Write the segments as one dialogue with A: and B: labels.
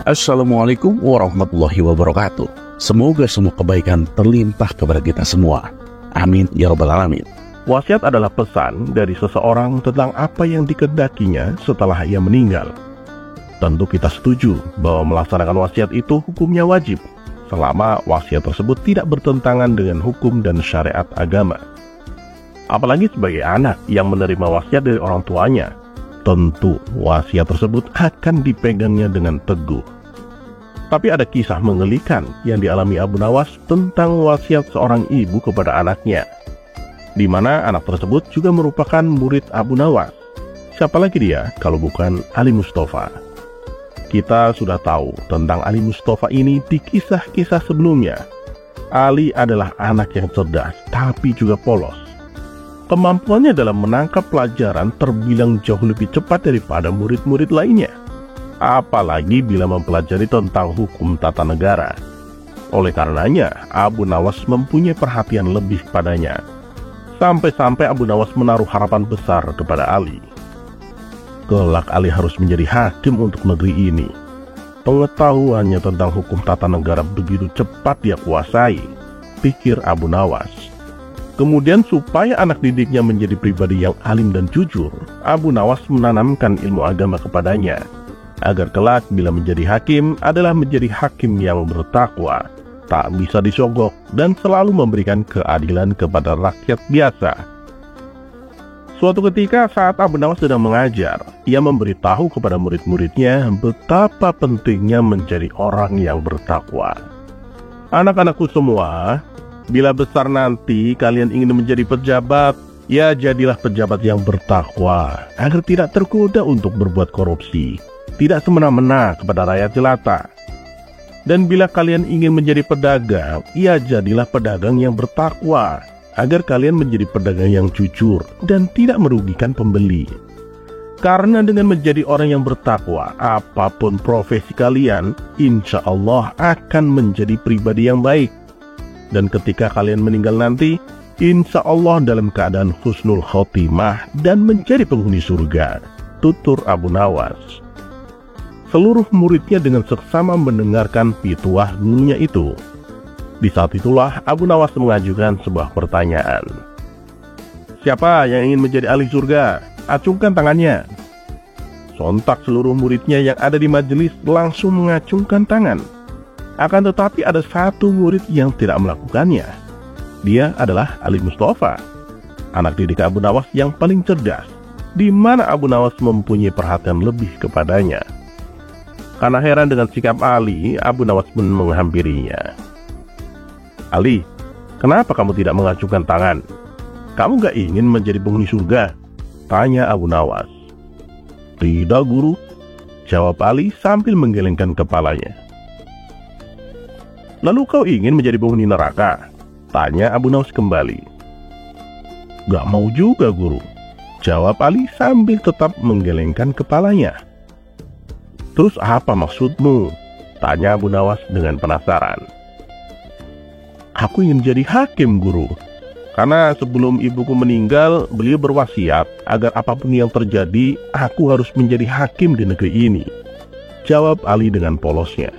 A: Assalamualaikum warahmatullahi wabarakatuh. Semoga semua kebaikan terlimpah kepada kita semua. Amin ya rabbal alamin.
B: Wasiat adalah pesan dari seseorang tentang apa yang dikehendakinya setelah ia meninggal. Tentu kita setuju bahwa melaksanakan wasiat itu hukumnya wajib, selama wasiat tersebut tidak bertentangan dengan hukum dan syariat agama. Apalagi sebagai anak yang menerima wasiat dari orang tuanya, tentu wasiat tersebut akan dipegangnya dengan teguh. Tapi ada kisah mengelikan yang dialami Abu Nawas tentang wasiat seorang ibu kepada anaknya, di mana anak tersebut juga merupakan murid Abu Nawas. Siapa lagi dia kalau bukan Ali Mustafa? Kita sudah tahu tentang Ali Mustafa ini di kisah-kisah sebelumnya. Ali adalah anak yang cerdas tapi juga polos. Kemampuannya dalam menangkap pelajaran terbilang jauh lebih cepat daripada murid-murid lainnya, apalagi bila mempelajari tentang hukum tata negara. Oleh karenanya, Abu Nawas mempunyai perhatian lebih padanya. Sampai-sampai Abu Nawas menaruh harapan besar kepada Ali. Kelak Ali harus menjadi hakim untuk negeri ini. Pengetahuannya tentang hukum tata negara begitu cepat dia kuasai, pikir Abu Nawas. Kemudian supaya anak didiknya menjadi pribadi yang alim dan jujur, Abu Nawas menanamkan ilmu agama kepadanya, agar kelak bila menjadi hakim adalah menjadi hakim yang bertakwa, tak bisa disogok, dan selalu memberikan keadilan kepada rakyat biasa. Suatu ketika saat Abu Nawas sedang mengajar, ia memberitahu kepada murid-muridnya betapa pentingnya menjadi orang yang bertakwa. Anak-anakku semua, bila besar nanti kalian ingin menjadi pejabat, ya jadilah pejabat yang bertakwa, agar tidak tergoda untuk berbuat korupsi, tidak semena-mena kepada rakyat jelata. Dan bila kalian ingin menjadi pedagang, ya jadilah pedagang yang bertakwa, agar kalian menjadi pedagang yang jujur dan tidak merugikan pembeli. Karena dengan menjadi orang yang bertakwa, apapun profesi kalian, insya Allah akan menjadi pribadi yang baik. Dan ketika kalian meninggal nanti, insya Allah dalam keadaan husnul khotimah dan menjadi penghuni surga, tutur Abu Nawas. Seluruh muridnya dengan seksama mendengarkan pituah gurunya itu. Di saat itulah Abu Nawas mengajukan sebuah pertanyaan. Siapa yang ingin menjadi ahli surga? Acungkan tangannya. Sontak seluruh muridnya yang ada di majelis langsung mengacungkan tangan. Akan tetapi ada satu murid yang tidak melakukannya. Dia adalah Ali Mustafa, anak didik Abu Nawas yang paling cerdas, di mana Abu Nawas mempunyai perhatian lebih kepadanya. Karena heran dengan sikap Ali, Abu Nawas pun menghampirinya. Ali, kenapa kamu tidak mengacungkan tangan? Kamu gak ingin menjadi penghuni surga? Tanya Abu Nawas. Tidak guru, jawab Ali sambil menggelengkan kepalanya. Lalu kau ingin menjadi penghuni neraka? Tanya Abu Nawas kembali. Gak mau juga guru, jawab Ali sambil tetap menggelengkan kepalanya. Terus apa maksudmu? Tanya Abu Nawas dengan penasaran. Aku ingin jadi hakim guru, karena sebelum ibuku meninggal, beliau berwasiat agar apapun yang terjadi, aku harus menjadi hakim di negeri ini, jawab Ali dengan polosnya.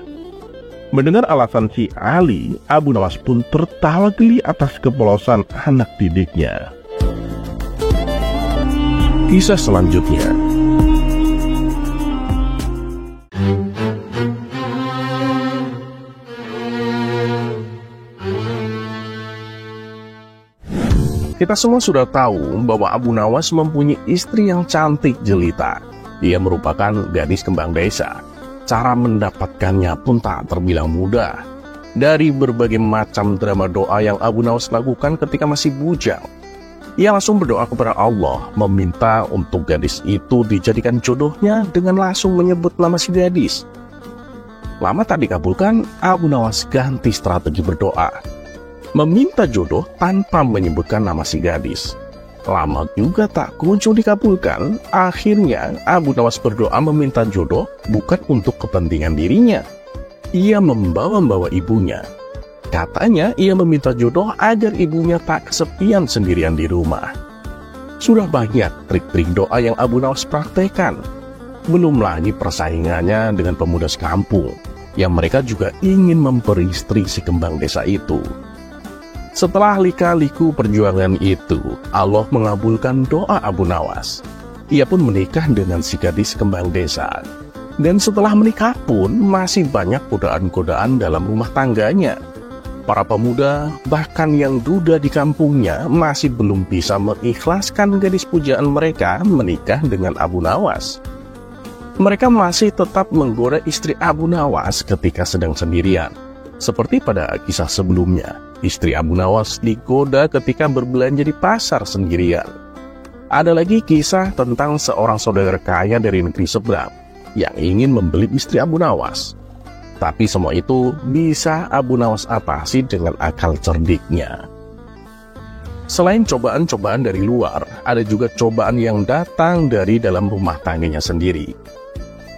B: Mendengar alasan si Ali, Abu Nawas pun tertawa geli atas kepolosan anak didiknya. Kisah selanjutnya. Kita semua sudah tahu bahwa Abu Nawas mempunyai istri yang cantik jelita. Ia merupakan gadis kembang desa. Cara mendapatkannya pun tak terbilang mudah. Dari berbagai macam drama doa yang Abu Nawas lakukan ketika masih bujang, ia langsung berdoa kepada Allah, meminta untuk gadis itu dijadikan jodohnya dengan langsung menyebut nama si gadis. Lama tak dikabulkan, Abu Nawas ganti strategi berdoa, meminta jodoh tanpa menyebutkan nama si gadis. Lama juga tak kunjung dikabulkan. Akhirnya Abu Nawas berdoa meminta jodoh bukan untuk kepentingan dirinya. Ia membawa-bawa ibunya. Katanya ia meminta jodoh agar ibunya tak kesepian sendirian di rumah. Sudah banyak trik-trik doa yang Abu Nawas praktekkan. Belum lagi persaingannya dengan pemuda sekampung, yang mereka juga ingin memperistri si kembang desa itu. Setelah lika-liku perjuangan itu, Allah mengabulkan doa Abu Nawas. Ia pun menikah dengan si gadis kembang desa. Dan setelah menikah pun masih banyak godaan-godaan dalam rumah tangganya. Para pemuda, bahkan yang duda di kampungnya, masih belum bisa mengikhlaskan gadis pujaan mereka menikah dengan Abu Nawas. Mereka masih tetap menggoda istri Abu Nawas ketika sedang sendirian. Seperti pada kisah sebelumnya, istri Abu Nawas digoda ketika berbelanja di pasar sendirian. Ada lagi kisah tentang seorang saudagar kaya dari negeri seberang yang ingin membeli istri Abu Nawas. Tapi semua itu bisa Abu Nawas atasi dengan akal cerdiknya. Selain cobaan-cobaan dari luar, ada juga cobaan yang datang dari dalam rumah tangganya sendiri.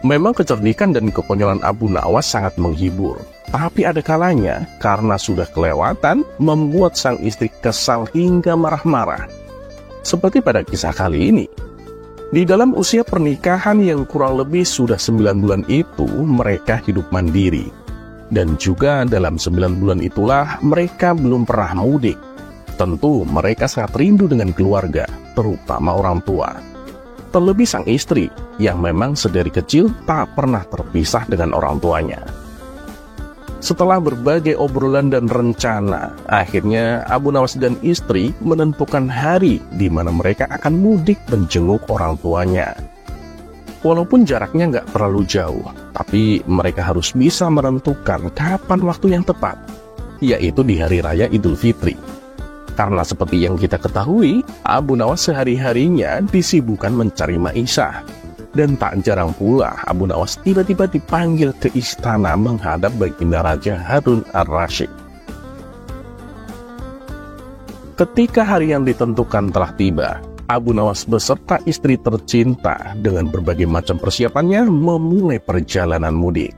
B: Memang kecerdikan dan kekonyolan Abu Nawas sangat menghibur, tapi ada kalanya karena sudah kelewatan membuat sang istri kesal hingga marah-marah. Seperti pada kisah kali ini. Di dalam usia pernikahan yang kurang lebih sudah 9 bulan itu, mereka hidup mandiri. Dan juga dalam 9 bulan itulah mereka belum pernah mudik. Tentu mereka sangat rindu dengan keluarga, terutama orang tua. Terlebih sang istri, yang memang sedari kecil tak pernah terpisah dengan orang tuanya. Setelah berbagai obrolan dan rencana, akhirnya Abu Nawas dan istri menentukan hari di mana mereka akan mudik menjenguk orang tuanya. Walaupun jaraknya nggak terlalu jauh, tapi mereka harus bisa menentukan kapan waktu yang tepat, yaitu di Hari Raya Idul Fitri. Karena seperti yang kita ketahui, Abu Nawas sehari-harinya disibukkan mencari maisha. Dan tak jarang pula Abu Nawas tiba-tiba dipanggil ke istana menghadap Baginda Raja Harun ar-Rasyid. Ketika hari yang ditentukan telah tiba, Abu Nawas beserta istri tercinta dengan berbagai macam persiapannya memulai perjalanan mudik.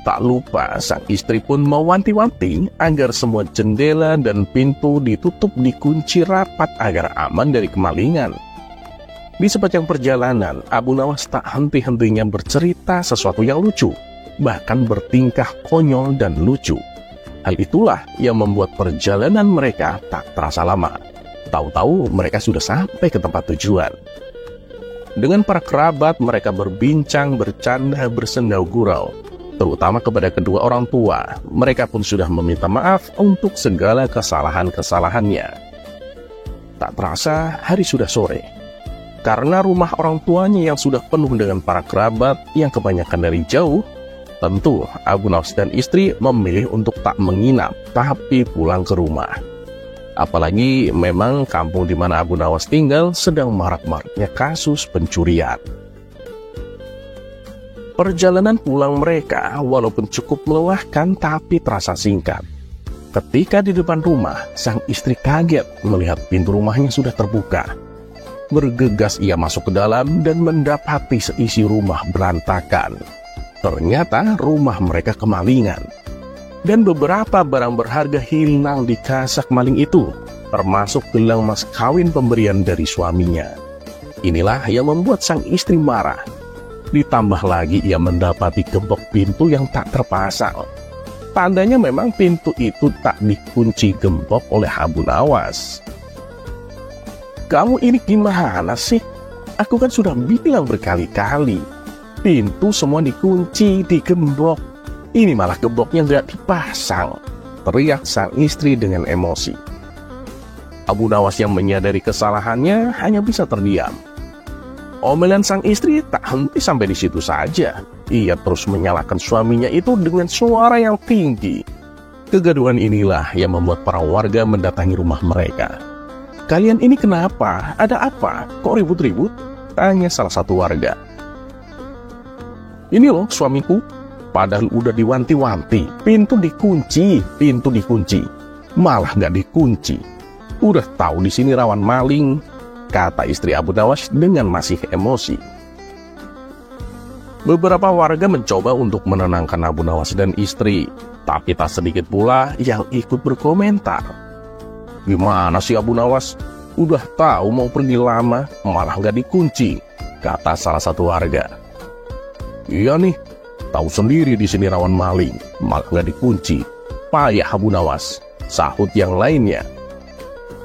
B: Tak lupa sang istri pun mewanti-wanti agar semua jendela dan pintu ditutup dikunci rapat agar aman dari kemalingan. Di sepanjang perjalanan, Abu Nawas tak henti-hentinya bercerita sesuatu yang lucu, bahkan bertingkah konyol dan lucu. Hal itulah yang membuat perjalanan mereka tak terasa lama. Tahu-tahu mereka sudah sampai ke tempat tujuan. Dengan para kerabat, mereka berbincang, bercanda, bersendau gurau. Terutama kepada kedua orang tua, mereka pun sudah meminta maaf untuk segala kesalahan-kesalahannya. Tak terasa, hari sudah sore. Karena rumah orang tuanya yang sudah penuh dengan para kerabat yang kebanyakan dari jauh, tentu Abu Nawas dan istri memilih untuk tak menginap, tapi pulang ke rumah. Apalagi memang kampung di mana Abu Nawas tinggal sedang marak-maraknya kasus pencurian. Perjalanan pulang mereka walaupun cukup melelahkan tapi terasa singkat. Ketika di depan rumah, sang istri kaget melihat pintu rumahnya sudah terbuka. Bergegas ia masuk ke dalam dan mendapati seisi rumah berantakan. Ternyata rumah mereka kemalingan. Dan beberapa barang berharga hilang di kasak maling itu, termasuk gelang mas kawin pemberian dari suaminya. Inilah yang membuat sang istri marah. Ditambah lagi ia mendapati gembok pintu yang tak terpasang. Tandanya memang pintu itu tak dikunci gembok oleh Abu Nawas. Kamu ini gimana sih? Aku kan sudah bilang berkali-kali. Pintu semua dikunci, digembok. Ini malah gemboknya nggak dipasang. Teriak sang istri dengan emosi. Abu Nawas yang menyadari kesalahannya hanya bisa terdiam. Omelan sang istri tak henti sampai di situ saja. Ia terus menyalahkan suaminya itu dengan suara yang tinggi. Kegaduhan inilah yang membuat para warga mendatangi rumah mereka. Kalian ini kenapa? Ada apa? Kok ribut-ribut? Tanya salah satu warga. Ini loh suamiku, padahal udah diwanti-wanti, pintu dikunci. Malah nggak dikunci. Udah tahu di sini rawan maling, kata istri Abu Nawas dengan masih emosi. Beberapa warga mencoba untuk menenangkan Abu Nawas dan istri, tapi tak sedikit pula yang ikut berkomentar. Gimana sih Abu Nawas? Udah tahu mau pergi lama, malah nggak dikunci, kata salah satu warga.
A: Iya nih, tahu sendiri di sini rawan maling, malah nggak dikunci. Payah Abu Nawas, sahut yang lainnya.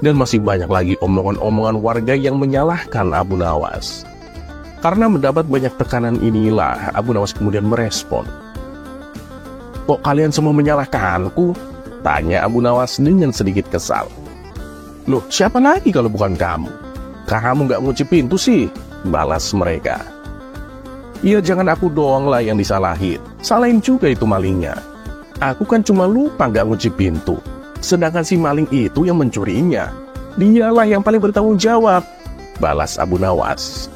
A: Dan masih banyak lagi omongan-omongan warga yang menyalahkan Abu Nawas. Karena mendapat banyak tekanan inilah, Abu Nawas kemudian merespon. "Kok kalian semua menyalahkanku?" tanya Abu Nawas dengan sedikit kesal. "Loh, siapa lagi kalau bukan kamu? Kamu nggak ngunci pintu sih," balas mereka. "Iya, jangan aku doang lah yang disalahin. Salahin juga itu malingnya. Aku kan cuma lupa nggak ngunci pintu. Sedangkan si maling itu yang mencurinya. Dialah yang paling bertanggung jawab," balas Abu Nawas.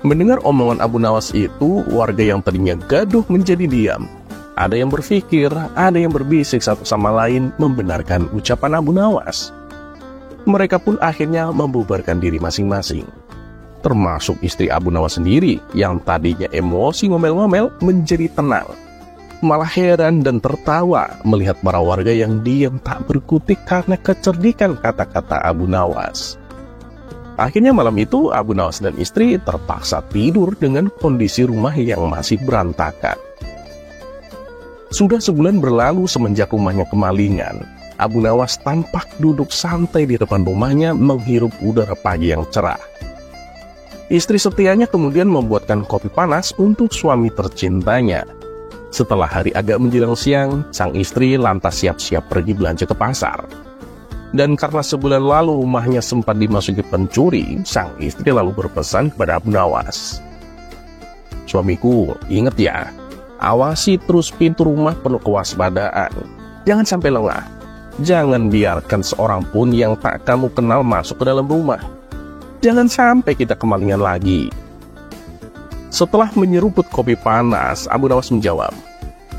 A: Mendengar omongan Abu Nawas itu, warga yang tadinya gaduh menjadi diam. Ada yang berpikir, ada yang berbisik satu sama lain membenarkan ucapan Abu Nawas. Mereka pun akhirnya membubarkan diri masing-masing. Termasuk istri Abu Nawas sendiri yang tadinya emosi ngomel-ngomel menjadi tenang. Malah heran dan tertawa melihat para warga yang diam tak berkutik karena kecerdikan kata-kata Abu Nawas. Akhirnya malam itu Abu Nawas dan istri terpaksa tidur dengan kondisi rumah yang masih berantakan. Sudah sebulan berlalu semenjak rumahnya kemalingan. Abu Nawas tampak duduk santai di depan rumahnya menghirup udara pagi yang cerah. Istri setianya kemudian membuatkan kopi panas untuk suami tercintanya. Setelah hari agak menjelang siang, sang istri lantas siap-siap pergi belanja ke pasar. Dan karena sebulan lalu rumahnya sempat dimasuki pencuri, sang istri lalu berpesan kepada Abu Nawas. "Suamiku, ingat ya, awasi terus pintu rumah penuh kewaspadaan. Jangan sampai lengah. Jangan biarkan seorang pun yang tak kamu kenal masuk ke dalam rumah. Jangan sampai kita kemalingan lagi." Setelah menyeruput kopi panas, Abu Nawas menjawab,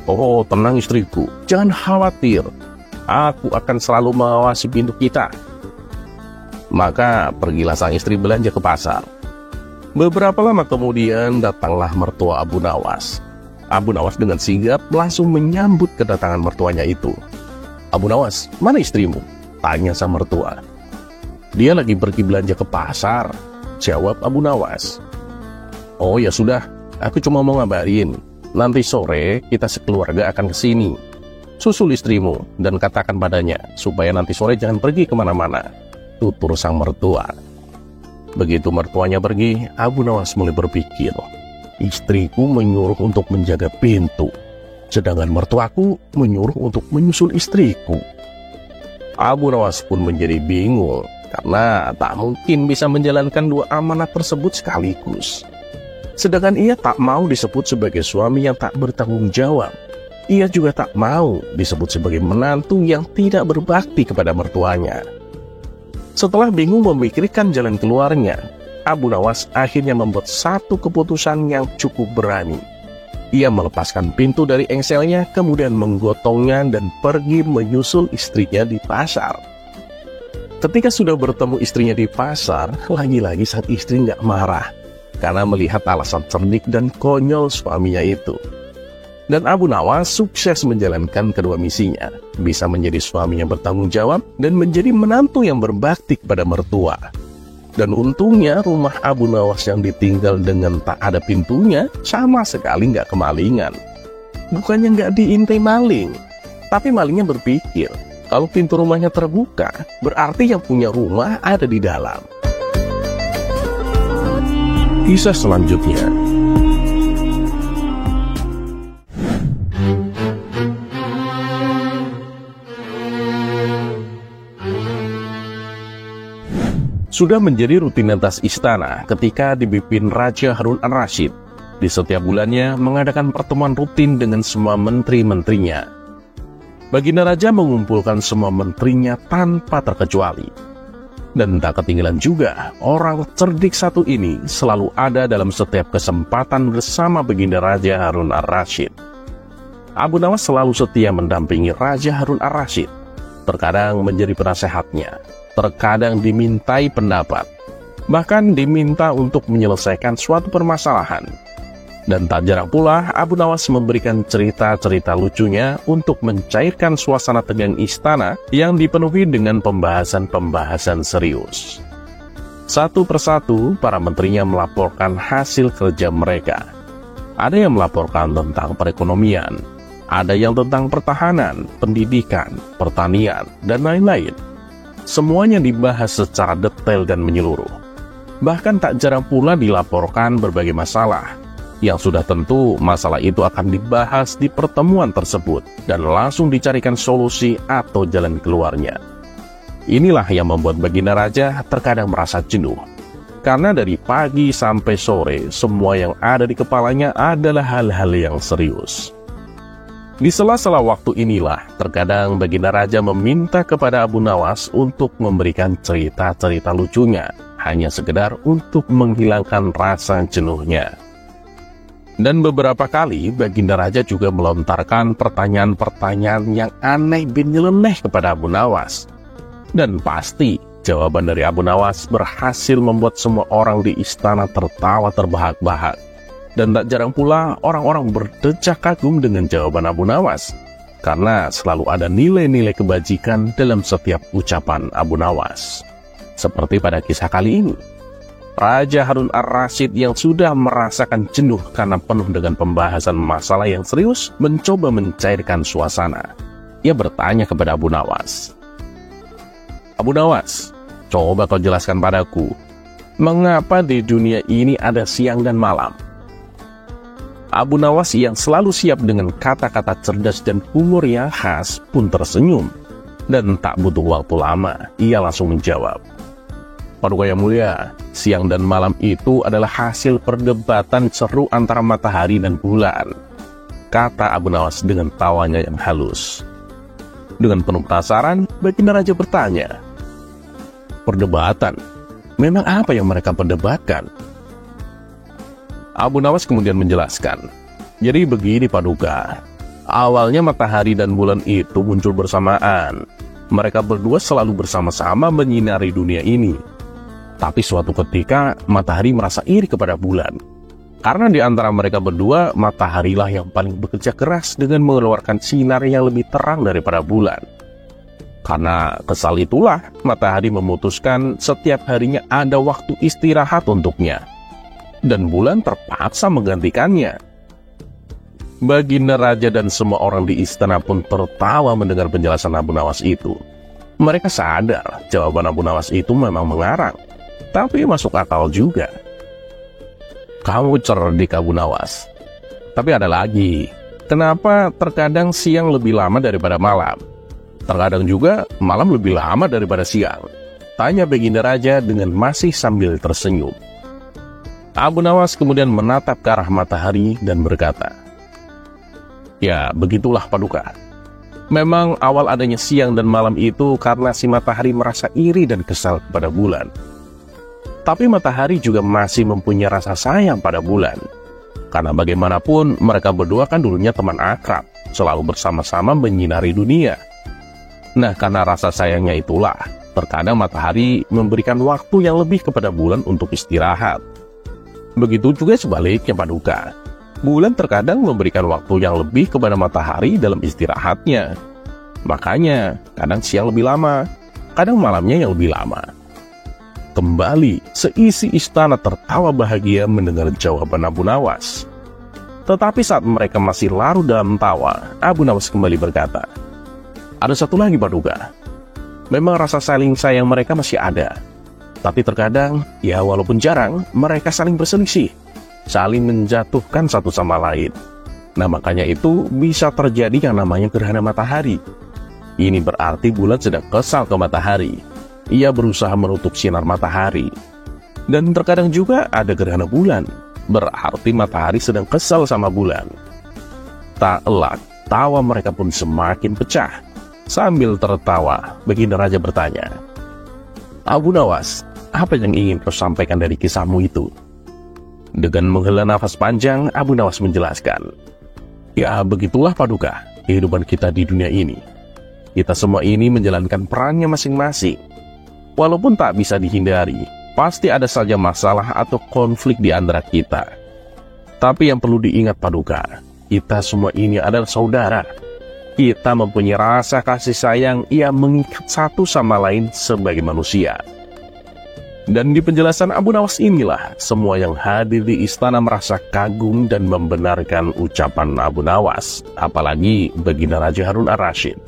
A: "Oh, tenang istriku, jangan khawatir. Aku akan selalu mengawasi pintu kita." Maka pergilah sang istri belanja ke pasar. Beberapa lama kemudian datanglah mertua Abu Nawas. Abu Nawas dengan sigap langsung menyambut kedatangan mertuanya itu. "Abu Nawas, mana istrimu?" tanya sang mertua. "Dia lagi pergi belanja ke pasar," jawab Abu Nawas. "Oh ya sudah, aku cuma mau ngabarin. Nanti sore kita sekeluarga akan kesini. Susul istrimu dan katakan padanya supaya nanti sore jangan pergi kemana-mana," tutur sang mertua. Begitu mertuanya pergi, Abu Nawas mulai berpikir, istriku menyuruh untuk menjaga pintu, sedangkan mertuaku menyuruh untuk menyusul istriku. Abu Nawas pun menjadi bingung karena tak mungkin bisa menjalankan dua amanat tersebut sekaligus. Sedangkan ia tak mau disebut sebagai suami yang tak bertanggung jawab. Ia juga tak mau disebut sebagai menantu yang tidak berbakti kepada mertuanya. Setelah bingung memikirkan jalan keluarnya, Abu Nawas akhirnya membuat satu keputusan yang cukup berani. Ia melepaskan pintu dari engselnya, kemudian menggotongnya dan pergi menyusul istrinya di pasar. Ketika sudah bertemu istrinya di pasar, lagi-lagi sang istri nggak marah karena melihat alasan cerdik dan konyol suaminya itu. Dan Abu Nawas sukses menjalankan kedua misinya, bisa menjadi suami yang bertanggung jawab dan menjadi menantu yang berbakti kepada mertua. Dan untungnya rumah Abu Nawas yang ditinggal dengan tak ada pintunya sama sekali nggak kemalingan. Bukannya nggak diintai maling, tapi malingnya berpikir kalau pintu rumahnya terbuka, berarti yang punya rumah ada di dalam. Kisah selanjutnya. Sudah menjadi rutinitas istana ketika dipimpin Raja Harun Ar-Rasyid. Di setiap bulannya mengadakan pertemuan rutin dengan semua menteri-menterinya. Baginda Raja mengumpulkan semua menterinya tanpa terkecuali. Dan tak ketinggalan juga, orang cerdik satu ini selalu ada dalam setiap kesempatan bersama Baginda Raja Harun Ar-Rasyid. Abu Nawas selalu setia mendampingi Raja Harun Ar-Rasyid. Terkadang menjadi penasehatnya, terkadang dimintai pendapat, bahkan diminta untuk menyelesaikan suatu permasalahan. Dan tak jarang pula Abu Nawas memberikan cerita-cerita lucunya untuk mencairkan suasana tegang istana yang dipenuhi dengan pembahasan-pembahasan serius. Satu persatu para menterinya melaporkan hasil kerja mereka. Ada yang melaporkan tentang perekonomian, ada yang tentang pertahanan, pendidikan, pertanian, dan lain-lain. Semuanya dibahas secara detail dan menyeluruh. Bahkan tak jarang pula dilaporkan berbagai masalah, yang sudah tentu masalah itu akan dibahas di pertemuan tersebut dan langsung dicarikan solusi atau jalan keluarnya. Inilah yang membuat Baginda Raja terkadang merasa jenuh. Karena dari pagi sampai sore, semua yang ada di kepalanya adalah hal-hal yang serius. Di sela-sela waktu inilah, terkadang Baginda Raja meminta kepada Abu Nawas untuk memberikan cerita-cerita lucunya, hanya sekedar untuk menghilangkan rasa jenuhnya. Dan beberapa kali, Baginda Raja juga melontarkan pertanyaan-pertanyaan yang aneh bin nyeleneh kepada Abu Nawas. Dan pasti, jawaban dari Abu Nawas berhasil membuat semua orang di istana tertawa terbahak-bahak. Dan tak jarang pula orang-orang berdecak kagum dengan jawaban Abu Nawas, karena selalu ada nilai-nilai kebajikan dalam setiap ucapan Abu Nawas. Seperti pada kisah kali ini, Raja Harun ar-Rasyid yang sudah merasakan jenuh karena penuh dengan pembahasan masalah yang serius, mencoba mencairkan suasana. Ia bertanya kepada Abu Nawas, "Abu Nawas, coba kau jelaskan padaku, mengapa di dunia ini ada siang dan malam?" Abu Nawas yang selalu siap dengan kata-kata cerdas dan humor yang khas pun tersenyum. Dan tak butuh waktu lama, ia langsung menjawab, "Paduka yang mulia, siang dan malam itu adalah hasil perdebatan seru antara matahari dan bulan," kata Abu Nawas dengan tawanya yang halus. Dengan penuh penasaran, Baginda Raja bertanya, "Perdebatan? Memang apa yang mereka perdebatkan?" Abu Nawas kemudian menjelaskan, "Jadi begini Paduka, awalnya matahari dan bulan itu muncul bersamaan. Mereka berdua selalu bersama-sama menyinari dunia ini. Tapi suatu ketika, matahari merasa iri kepada bulan. Karena di antara mereka berdua, mataharilah yang paling bekerja keras dengan mengeluarkan sinar yang lebih terang daripada bulan. Karena kesal itulah, matahari memutuskan setiap harinya ada waktu istirahat untuknya. Dan bulan terpaksa menggantikannya." Baginda Raja dan semua orang di istana pun tertawa mendengar penjelasan Abu Nawas itu. Mereka sadar jawaban Abu Nawas itu memang mengarang, tapi masuk akal juga. "Kamu cerdik Abu Nawas. Tapi ada lagi, kenapa terkadang siang lebih lama daripada malam? Terkadang juga malam lebih lama daripada siang?" tanya Baginda Raja dengan masih sambil tersenyum. Abu Nawas kemudian menatap ke arah matahari dan berkata, "Ya, begitulah Paduka. Memang awal adanya siang dan malam itu karena si matahari merasa iri dan kesal kepada bulan. Tapi matahari juga masih mempunyai rasa sayang pada bulan. Karena bagaimanapun mereka berdua kan dulunya teman akrab, selalu bersama-sama menyinari dunia. Nah, karena rasa sayangnya itulah, terkadang matahari memberikan waktu yang lebih kepada bulan untuk istirahat. Begitu juga sebaliknya Paduka. Bulan terkadang memberikan waktu yang lebih kepada matahari dalam istirahatnya. Makanya kadang siang lebih lama, kadang malamnya yang lebih lama." Kembali, seisi istana tertawa bahagia mendengar jawaban Abu Nawas. Tetapi saat mereka masih larut dalam tawa, Abu Nawas kembali berkata, "Ada satu lagi Paduka. Memang rasa saling sayang mereka masih ada. Tapi terkadang, ya walaupun jarang, mereka saling berselisih, saling menjatuhkan satu sama lain. Nah makanya itu bisa terjadi yang namanya gerhana matahari. Ini berarti bulan sedang kesal ke matahari. Ia berusaha menutup sinar matahari. Dan terkadang juga ada gerhana bulan, berarti matahari sedang kesal sama bulan." Tak elak, tawa mereka pun semakin pecah. Sambil tertawa, Baginda Raja bertanya, "Abu Nawas, apa yang ingin kau sampaikan dari kisahmu itu?" Dengan menghela nafas panjang, Abu Nawas menjelaskan, "Ya begitulah Paduka, kehidupan kita di dunia ini. Kita semua ini menjalankan perannya masing-masing. Walaupun tak bisa dihindari, pasti ada saja masalah atau konflik di antara kita. Tapi yang perlu diingat Paduka, kita semua ini adalah saudara. Kita mempunyai rasa kasih sayang yang mengikat satu sama lain sebagai manusia. Dan di penjelasan Abu Nawas inilah semua yang hadir di istana merasa kagum dan membenarkan ucapan Abu Nawas, apalagi baginda Raja Harun ar-Rasyid.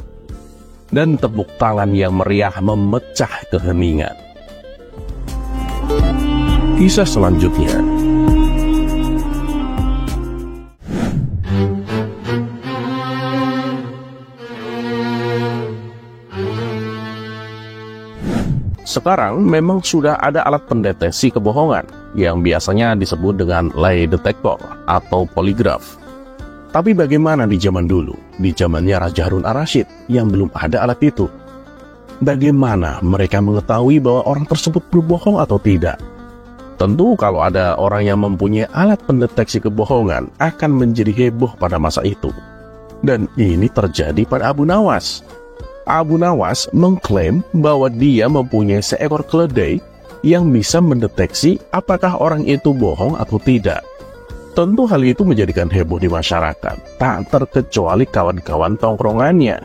A: Dan tepuk tangan yang meriah memecah keheningan. Kisah selanjutnya. Sekarang memang sudah ada alat pendeteksi kebohongan yang biasanya disebut dengan lie detector atau poligraf. Tapi bagaimana di zaman dulu, di zamannya Raja Harun ar-Rasyid yang belum ada alat itu? Bagaimana mereka mengetahui bahwa orang tersebut berbohong atau tidak? Tentu kalau ada orang yang mempunyai alat pendeteksi kebohongan akan menjadi heboh pada masa itu. Dan ini terjadi pada Abu Nawas. Abu Nawas mengklaim bahwa dia mempunyai seekor keledai yang bisa mendeteksi apakah orang itu bohong atau tidak. Tentu hal itu menjadikan heboh di masyarakat, tak terkecuali kawan-kawan tongkrongannya.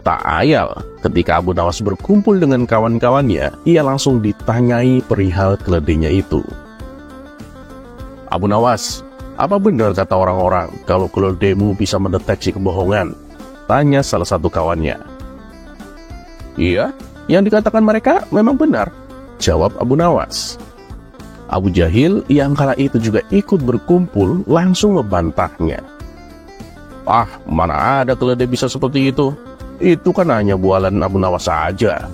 A: Tak ayal, ketika Abu Nawas berkumpul dengan kawan-kawannya, ia langsung ditanyai perihal keledainya itu. Abu Nawas, apa benar kata orang-orang kalau keledaimu bisa mendeteksi kebohongan? Tanya salah satu kawannya. Iya, yang dikatakan mereka memang benar, jawab Abu Nawas. Abu Jahil yang kala itu juga ikut berkumpul langsung membantahnya. Ah, mana ada keledai bisa seperti itu? Itu kan hanya bualan Abu Nawas saja.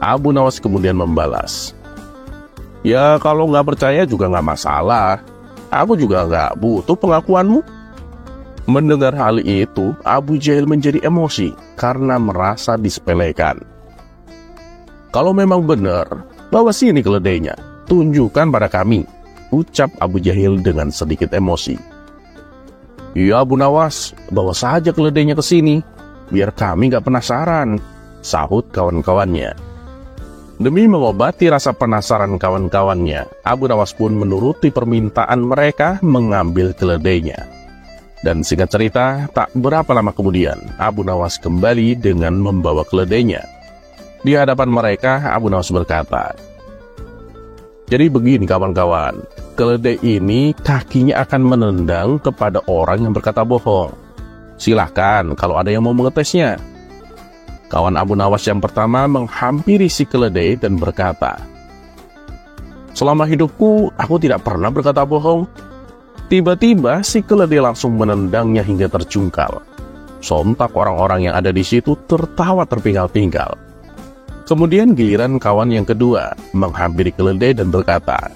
A: Abu Nawas kemudian membalas. Ya kalau nggak percaya juga nggak masalah. Aku juga nggak butuh pengakuanmu. Mendengar hal itu, Abu Jahil menjadi emosi karena merasa disepelekan. Kalau memang benar, bawa sini keledainya, tunjukkan pada kami, ucap Abu Jahil dengan sedikit emosi. Iya Abu Nawas, bawa saja keledainya ke sini, biar kami gak penasaran, sahut kawan-kawannya. Demi mengobati rasa penasaran kawan-kawannya, Abu Nawas pun menuruti permintaan mereka mengambil keledainya. Dan singkat cerita, tak berapa lama kemudian, Abu Nawas kembali dengan membawa keledainya. Di hadapan mereka, Abu Nawas berkata, jadi begini kawan-kawan, keledai ini kakinya akan menendang kepada orang yang berkata bohong. Silahkan kalau ada yang mau mengetesnya. Kawan Abu Nawas yang pertama menghampiri si keledai dan berkata, selama hidupku, aku tidak pernah berkata bohong. Tiba-tiba si keledai langsung menendangnya hingga terjungkal. Sontak orang-orang yang ada di situ tertawa terpinggal-pinggal. Kemudian giliran kawan yang kedua menghampiri keledai dan berkata,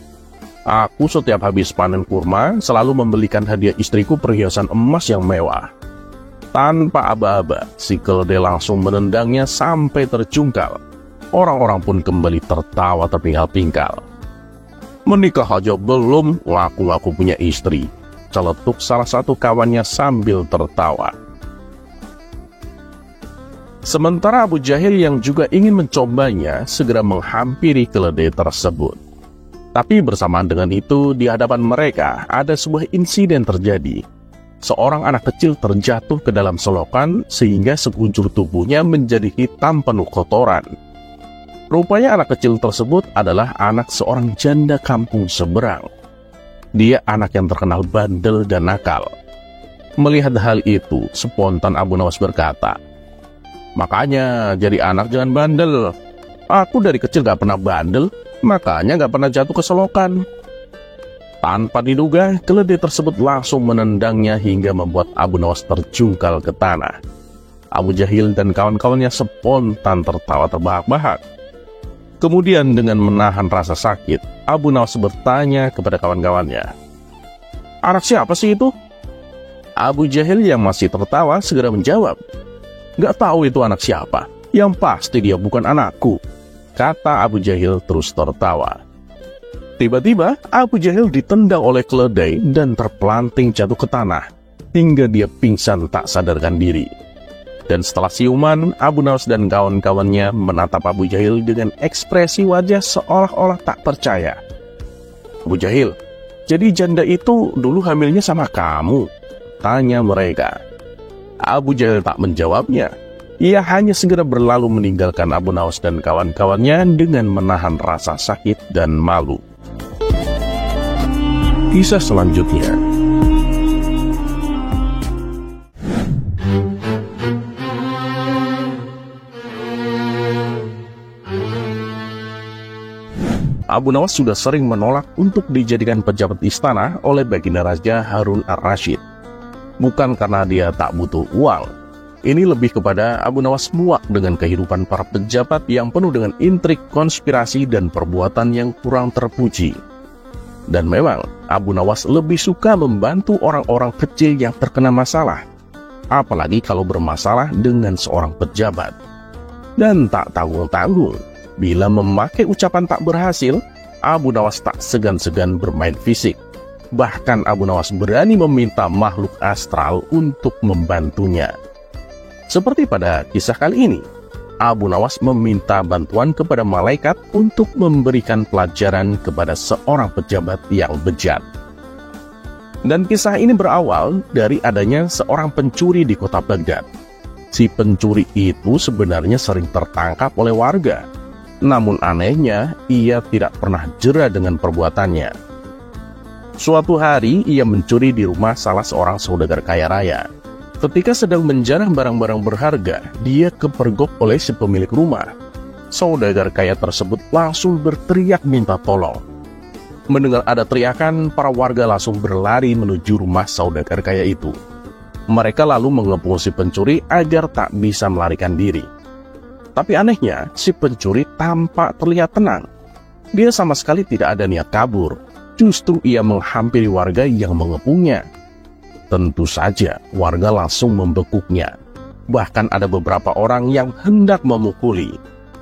A: aku setiap habis panen kurma selalu membelikan hadiah istriku perhiasan emas yang mewah. Tanpa aba-aba, si keledai langsung menendangnya sampai terjungkal. Orang-orang pun kembali tertawa terpinggal-pinggal. Menikah aja belum, ngaku-ngaku punya istri, celetuk salah satu kawannya sambil tertawa. Sementara Abu Jahil yang juga ingin mencobanya segera menghampiri keledai tersebut. Tapi bersamaan dengan itu, di hadapan mereka ada sebuah insiden terjadi. Seorang anak kecil terjatuh ke dalam selokan sehingga sekujur tubuhnya menjadi hitam penuh kotoran. Rupanya anak kecil tersebut adalah anak seorang janda kampung seberang. Dia anak yang terkenal bandel dan nakal. Melihat hal itu, spontan Abu Nawas berkata, makanya jadi anak jangan bandel. Aku dari kecil gak pernah bandel, makanya gak pernah jatuh ke selokan. Tanpa diduga, keledai tersebut langsung menendangnya hingga membuat Abu Nawas terjungkal ke tanah. Abu Jahil dan kawan-kawannya spontan tertawa terbahak-bahak. Kemudian dengan menahan rasa sakit, Abu Nawas bertanya kepada kawan-kawannya, anak siapa sih itu? Abu Jahil yang masih tertawa segera menjawab, gak tahu itu anak siapa, yang pasti dia bukan anakku, kata Abu Jahil terus tertawa. Tiba-tiba Abu Jahil ditendang oleh keledai dan terpelanting jatuh ke tanah, hingga dia pingsan tak sadarkan diri. Dan setelah siuman, Abu Nawas dan kawan-kawannya menatap Abu Jahil dengan ekspresi wajah seolah-olah tak percaya. Abu Jahil, jadi janda itu dulu hamilnya sama kamu? Tanya mereka. Abu Jahil tak menjawabnya. Ia hanya segera berlalu meninggalkan Abu Nawas dan kawan-kawannya dengan menahan rasa sakit dan malu. Kisah selanjutnya. Abu Nawas sudah sering menolak untuk dijadikan pejabat istana oleh Baginda Raja Harun ar-Rasyid. Bukan karena dia tak butuh uang. Ini lebih kepada Abu Nawas muak dengan kehidupan para pejabat yang penuh dengan intrik, konspirasi, dan perbuatan yang kurang terpuji. Dan memang, Abu Nawas lebih suka membantu orang-orang kecil yang terkena masalah, apalagi kalau bermasalah dengan seorang pejabat. Dan tak tanggung-tanggung, bila memakai ucapan tak berhasil, Abu Nawas tak segan-segan bermain fisik. Bahkan Abu Nawas berani meminta makhluk astral untuk membantunya. Seperti pada kisah kali ini, Abu Nawas meminta bantuan kepada malaikat untuk memberikan pelajaran kepada seorang pejabat yang bejat. Dan kisah ini berawal dari adanya seorang pencuri di kota Baghdad. Si pencuri itu sebenarnya sering tertangkap oleh warga. Namun anehnya, ia tidak pernah jera dengan perbuatannya. Suatu hari, ia mencuri di rumah salah seorang saudagar kaya raya. Ketika sedang menjarah barang-barang berharga, dia kepergok oleh si pemilik rumah. Saudagar kaya tersebut langsung berteriak minta tolong. Mendengar ada teriakan, para warga langsung berlari menuju rumah saudagar kaya itu. Mereka lalu mengepung si pencuri agar tak bisa melarikan diri. Tapi anehnya, si pencuri tampak terlihat tenang. Dia sama sekali tidak ada niat kabur. Justru ia menghampiri warga yang mengepungnya. Tentu saja, warga langsung membekuknya. Bahkan ada beberapa orang yang hendak memukuli,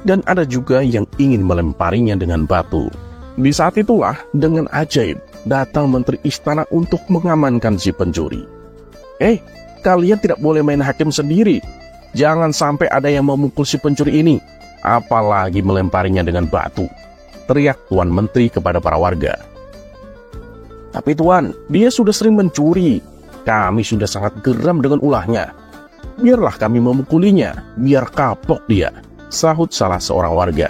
A: dan ada juga yang ingin melemparinya dengan batu. Di saat itulah, dengan ajaib, datang menteri istana untuk mengamankan si pencuri. Kalian tidak boleh main hakim sendiri. Jangan sampai ada yang memukul si pencuri ini, apalagi melemparinya dengan batu, teriak Tuan Menteri kepada para warga. Tapi Tuan, dia sudah sering mencuri. Kami sudah sangat geram dengan ulahnya. Biarlah kami memukulinya, biar kapok dia, sahut salah seorang warga.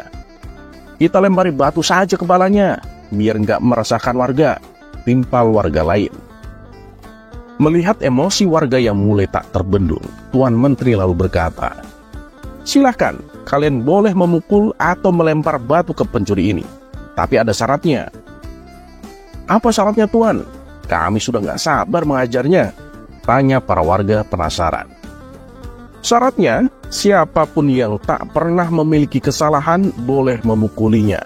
A: Kita lempari batu saja kepalanya, biar nggak meresahkan warga, timpal warga lain. Melihat emosi warga yang mulai tak terbendung, Tuan Menteri lalu berkata, "Silahkan, kalian boleh memukul atau melempar batu ke pencuri ini. Tapi ada syaratnya." "Apa syaratnya Tuan? Kami sudah nggak sabar mengajarnya," tanya para warga penasaran. "Syaratnya, siapapun yang tak pernah memiliki kesalahan boleh memukulinya.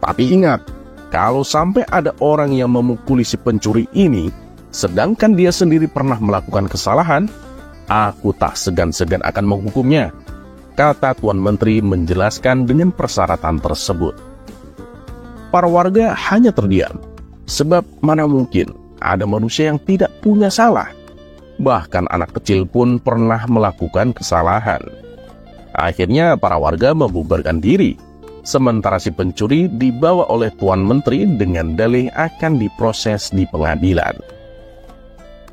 A: Tapi ingat, kalau sampai ada orang yang memukuli si pencuri ini, sedangkan dia sendiri pernah melakukan kesalahan, aku tak segan-segan akan menghukumnya," kata Tuan Menteri menjelaskan dengan persyaratan tersebut. Para warga hanya terdiam. Sebab mana mungkin ada manusia yang tidak punya salah. Bahkan anak kecil pun pernah melakukan kesalahan. Akhirnya para warga membubarkan diri. Sementara si pencuri dibawa oleh Tuan Menteri dengan dalih akan diproses di pengadilan.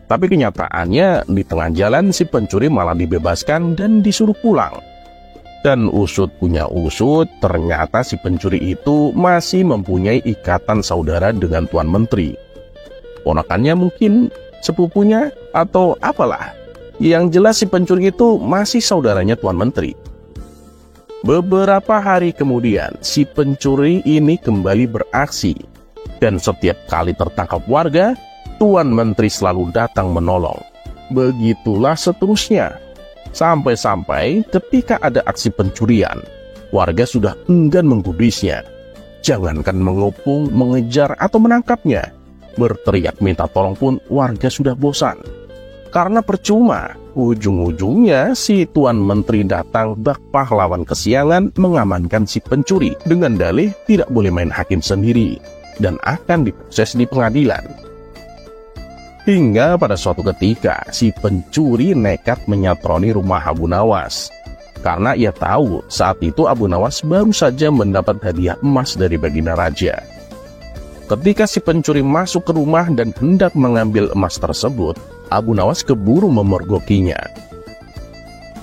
A: Tapi kenyataannya di tengah jalan si pencuri malah dibebaskan dan disuruh pulang. Dan usut punya usut, ternyata si pencuri itu masih mempunyai ikatan saudara dengan Tuan Menteri. Ponakannya mungkin, sepupunya, atau apalah. Yang jelas si pencuri itu masih saudaranya Tuan Menteri. Beberapa hari kemudian, si pencuri ini kembali beraksi. Dan setiap kali tertangkap warga, Tuan Menteri selalu datang menolong. Begitulah seterusnya. Sampai-sampai ketika ada aksi pencurian, warga sudah enggan menggubrisnya. Jangankan mengepung, mengejar, atau menangkapnya, berteriak minta tolong pun warga sudah bosan. Karena percuma, ujung-ujungnya si Tuan Menteri datang bak pahlawan kesiangan mengamankan si pencuri dengan dalih tidak boleh main hakim sendiri dan akan diproses di pengadilan. Hingga pada suatu ketika, si pencuri nekat menyatroni rumah Abu Nawas. Karena ia tahu saat itu Abu Nawas baru saja mendapat hadiah emas dari Baginda Raja. Ketika si pencuri masuk ke rumah dan hendak mengambil emas tersebut, Abu Nawas keburu memergokinya.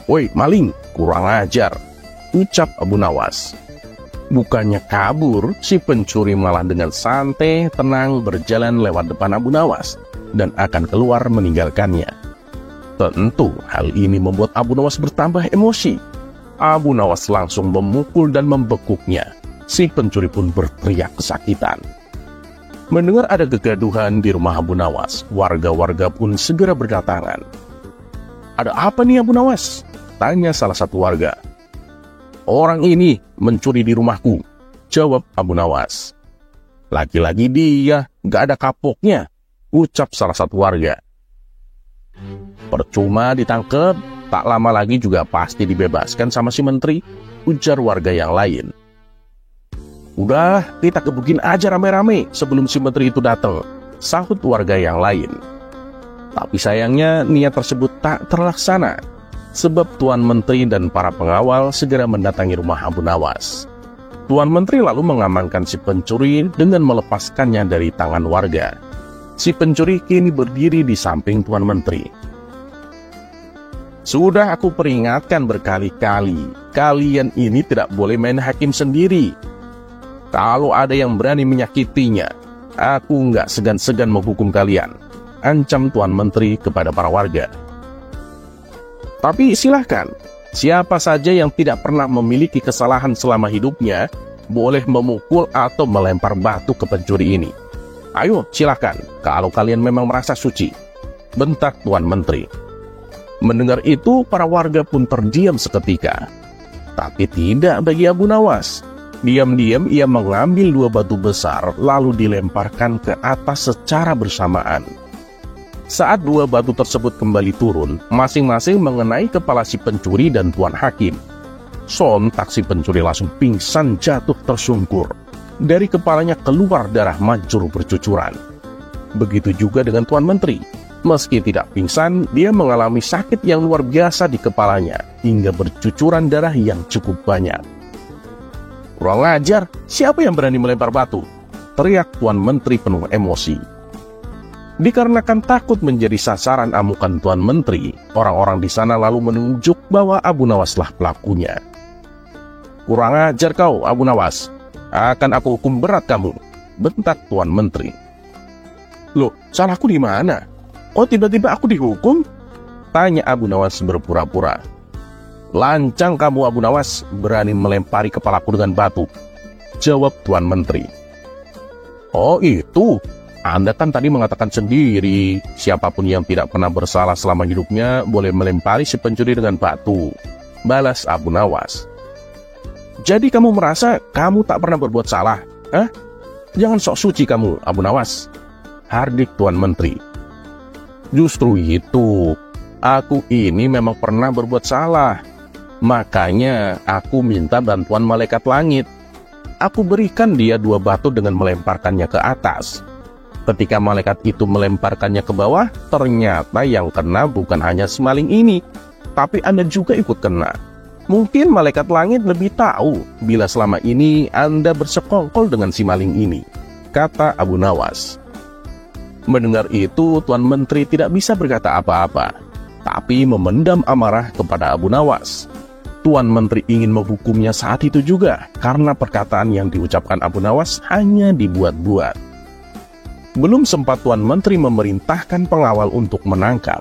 A: "Woi maling, kurang ajar," ucap Abu Nawas. Bukannya kabur, si pencuri malah dengan santai tenang berjalan lewat depan Abu Nawas dan akan keluar meninggalkannya. Tentu hal ini membuat Abu Nawas bertambah emosi. Abu Nawas langsung memukul dan membekuknya. Si pencuri pun berteriak kesakitan. Mendengar ada kegaduhan di rumah Abu Nawas, warga-warga pun segera berdatangan. "Ada apa nih Abu Nawas?" tanya salah satu warga. "Orang ini mencuri di rumahku," jawab Abu Nawas. "Lagi-lagi dia, gak ada kapoknya," ucap salah satu warga. "Percuma ditangkap, tak lama lagi juga pasti dibebaskan sama si menteri," ujar warga yang lain. "Udah, kita gebukin aja rame-rame sebelum si menteri itu datang," sahut warga yang lain. Tapi sayangnya niat tersebut tak terlaksana, sebab Tuan Menteri dan para pengawal segera mendatangi rumah Abu Nawas. Tuan Menteri lalu mengamankan si pencuri dengan melepaskannya dari tangan warga. Si pencuri kini berdiri di samping Tuan Menteri. "Sudah aku peringatkan berkali-kali, kalian ini tidak boleh main hakim sendiri. Kalau ada yang berani menyakitinya, aku nggak segan-segan menghukum kalian," ancam Tuan Menteri kepada para warga. "Tapi silahkan, siapa saja yang tidak pernah memiliki kesalahan selama hidupnya, boleh memukul atau melempar batu ke pencuri ini. Ayo silahkan, kalau kalian memang merasa suci," bentak Tuan Menteri. Mendengar itu, para warga pun terdiam seketika. Tapi tidak bagi Abu Nawas. Diam-diam ia mengambil 2 batu besar lalu dilemparkan ke atas secara bersamaan. Saat 2 batu tersebut kembali turun, masing-masing mengenai kepala si pencuri dan Tuan Hakim. Sontak si pencuri langsung pingsan jatuh tersungkur. Dari kepalanya keluar darah mancur bercucuran. Begitu juga dengan Tuan Menteri. Meski tidak pingsan, dia mengalami sakit yang luar biasa di kepalanya, hingga bercucuran darah yang cukup banyak. "Kurang ajar, siapa yang berani melempar batu?" teriak Tuan Menteri penuh emosi. Dikarenakan takut menjadi sasaran amukan Tuan Menteri, orang-orang di sana lalu menunjuk bahwa Abu Nawaslah pelakunya. "Kurang ajar kau, Abu Nawas. Akan aku hukum berat kamu," bentak Tuan Menteri. "Loh, salahku di mana? Oh, tiba-tiba aku dihukum?" tanya Abu Nawas berpura-pura. "Lancang kamu Abu Nawas, berani melempari kepalaku dengan batu," jawab Tuan Menteri. "Oh itu, Anda kan tadi mengatakan sendiri, siapapun yang tidak pernah bersalah selama hidupnya boleh melempari si pencuri dengan batu," balas Abu Nawas. "Jadi kamu merasa kamu tak pernah berbuat salah? Hah? Jangan sok suci kamu, Abu Nawas," hardik Tuan Menteri. "Justru itu, aku ini memang pernah berbuat salah. Makanya aku minta bantuan malaikat langit. Aku berikan dia 2 batu dengan melemparkannya ke atas. Ketika malaikat itu melemparkannya ke bawah, ternyata yang kena bukan hanya si maling ini, tapi Anda juga ikut kena. Mungkin malaikat langit lebih tahu bila selama ini Anda bersekongkol dengan si maling ini," kata Abu Nawas. Mendengar itu, Tuan Menteri tidak bisa berkata apa-apa, tapi memendam amarah kepada Abu Nawas. Tuan Menteri ingin menghukumnya saat itu juga, karena perkataan yang diucapkan Abu Nawas hanya dibuat-buat. Belum sempat Tuan Menteri memerintahkan pengawal untuk menangkap,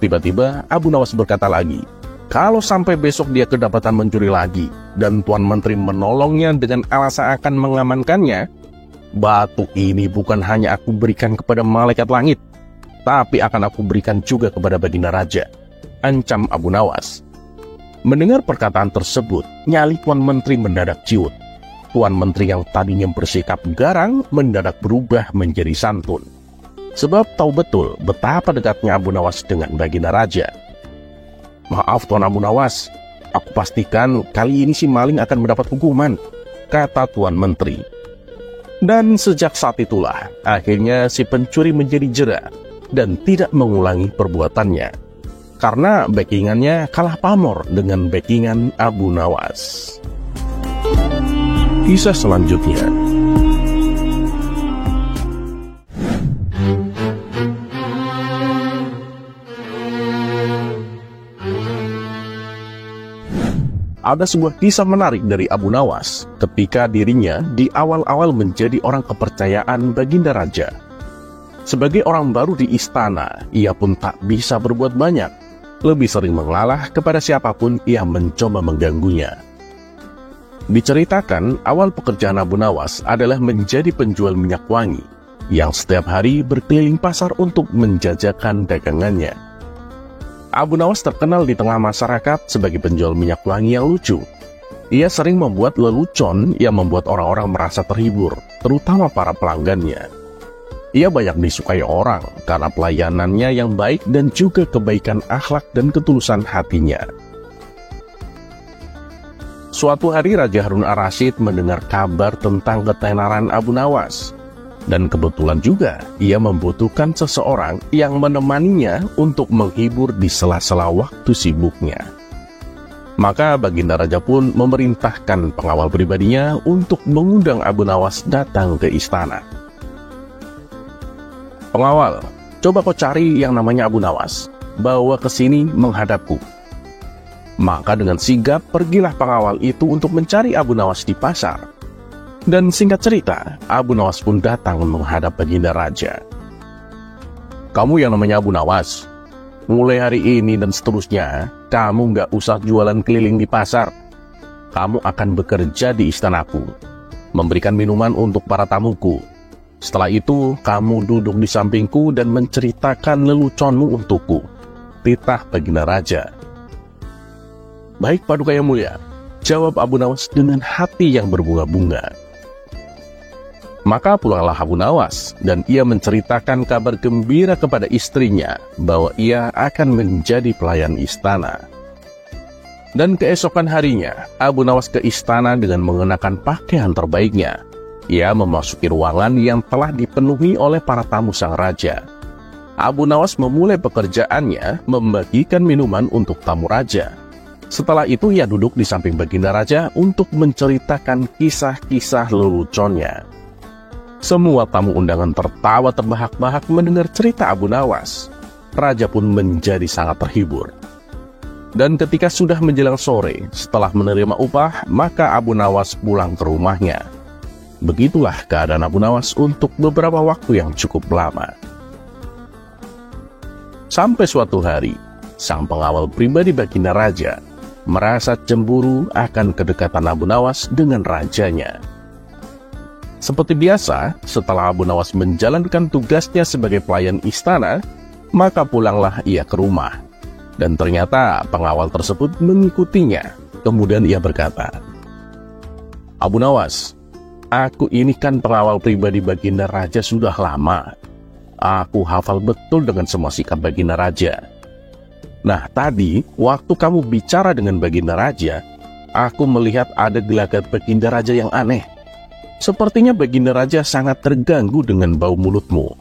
A: tiba-tiba Abu Nawas berkata lagi, kalau sampai besok dia kedapatan mencuri lagi, dan Tuan Menteri menolongnya dengan alasan akan mengamankannya, batu ini bukan hanya aku berikan kepada malaikat langit, tapi akan aku berikan juga kepada Baginda Raja, ancam Abu Nawas. Mendengar perkataan tersebut, nyali Tuan Menteri mendadak ciut. Tuan Menteri yang tadinya bersikap garang mendadak berubah menjadi santun. Sebab tahu betul betapa dekatnya Abu Nawas dengan Baginda Raja. "Maaf Tuan Abu Nawas, aku pastikan kali ini si maling akan mendapat hukuman," kata Tuan Menteri. Dan sejak saat itulah, akhirnya si pencuri menjadi jera dan tidak mengulangi perbuatannya. Karena backingannya kalah pamor dengan backingan Abu Nawas. Kisah selanjutnya. ada sebuah kisah menarik dari Abu Nawas ketika dirinya di awal-awal menjadi orang kepercayaan Baginda Raja. Sebagai orang baru di istana, ia pun tak bisa berbuat banyak, lebih sering mengalah kepada siapapun yang mencoba mengganggunya. Diceritakan, awal pekerjaan Abu Nawas adalah menjadi penjual minyak wangi, yang setiap hari berkeliling pasar untuk menjajakan dagangannya. Abu Nawas terkenal di tengah masyarakat sebagai penjual minyak wangi yang lucu. Ia sering membuat lelucon yang membuat orang-orang merasa terhibur, terutama para pelanggannya. Ia banyak disukai orang karena pelayanannya yang baik dan juga kebaikan akhlak dan ketulusan hatinya. Suatu hari Raja Harun Ar-Rasyid mendengar kabar tentang ketenaran Abu Nawas. Dan kebetulan juga ia membutuhkan seseorang yang menemaninya untuk menghibur di sela-sela waktu sibuknya. Maka Baginda Raja pun memerintahkan pengawal pribadinya untuk mengundang Abu Nawas datang ke istana. "Pengawal, coba kau cari yang namanya Abu Nawas, bawa ke sini menghadapku." Maka dengan sigap pergilah pengawal itu untuk mencari Abu Nawas di pasar. Dan singkat cerita, Abu Nawas pun datang menghadap Baginda Raja. "Kamu yang namanya Abu Nawas, mulai hari ini dan seterusnya, kamu nggak usah jualan keliling di pasar. Kamu akan bekerja di istanaku, memberikan minuman untuk para tamuku. Setelah itu, kamu duduk di sampingku dan menceritakan leluconmu untukku," titah Baginda Raja. "Baik Paduka Yang Mulia," jawab Abu Nawas dengan hati yang berbunga-bunga. Maka pulanglah Abu Nawas, dan ia menceritakan kabar gembira kepada istrinya bahwa ia akan menjadi pelayan istana. Dan keesokan harinya, Abu Nawas ke istana dengan mengenakan pakaian terbaiknya. Ia memasuki ruangan yang telah dipenuhi oleh para tamu sang raja. Abu Nawas memulai pekerjaannya membagikan minuman untuk tamu raja. Setelah itu ia duduk di samping Baginda Raja untuk menceritakan kisah-kisah leluconnya. Semua tamu undangan tertawa terbahak-bahak mendengar cerita Abu Nawas. Raja pun menjadi sangat terhibur. Dan ketika sudah menjelang sore, setelah menerima upah, maka Abu Nawas pulang ke rumahnya. Begitulah keadaan Abu Nawas untuk beberapa waktu yang cukup lama. Sampai suatu hari, sang pengawal pribadi Baginda Raja merasa cemburu akan kedekatan Abu Nawas dengan rajanya. Seperti biasa, setelah Abu Nawas menjalankan tugasnya sebagai pelayan istana, maka pulanglah ia ke rumah. Dan ternyata pengawal tersebut mengikutinya. Kemudian ia berkata, "Abu Nawas, aku ini kan pengawal pribadi Baginda Raja sudah lama. Aku hafal betul dengan semua sikap Baginda Raja. Nah, tadi waktu kamu bicara dengan Baginda Raja, aku melihat ada gelagat Baginda Raja yang aneh. Sepertinya Baginda Raja sangat terganggu dengan bau mulutmu."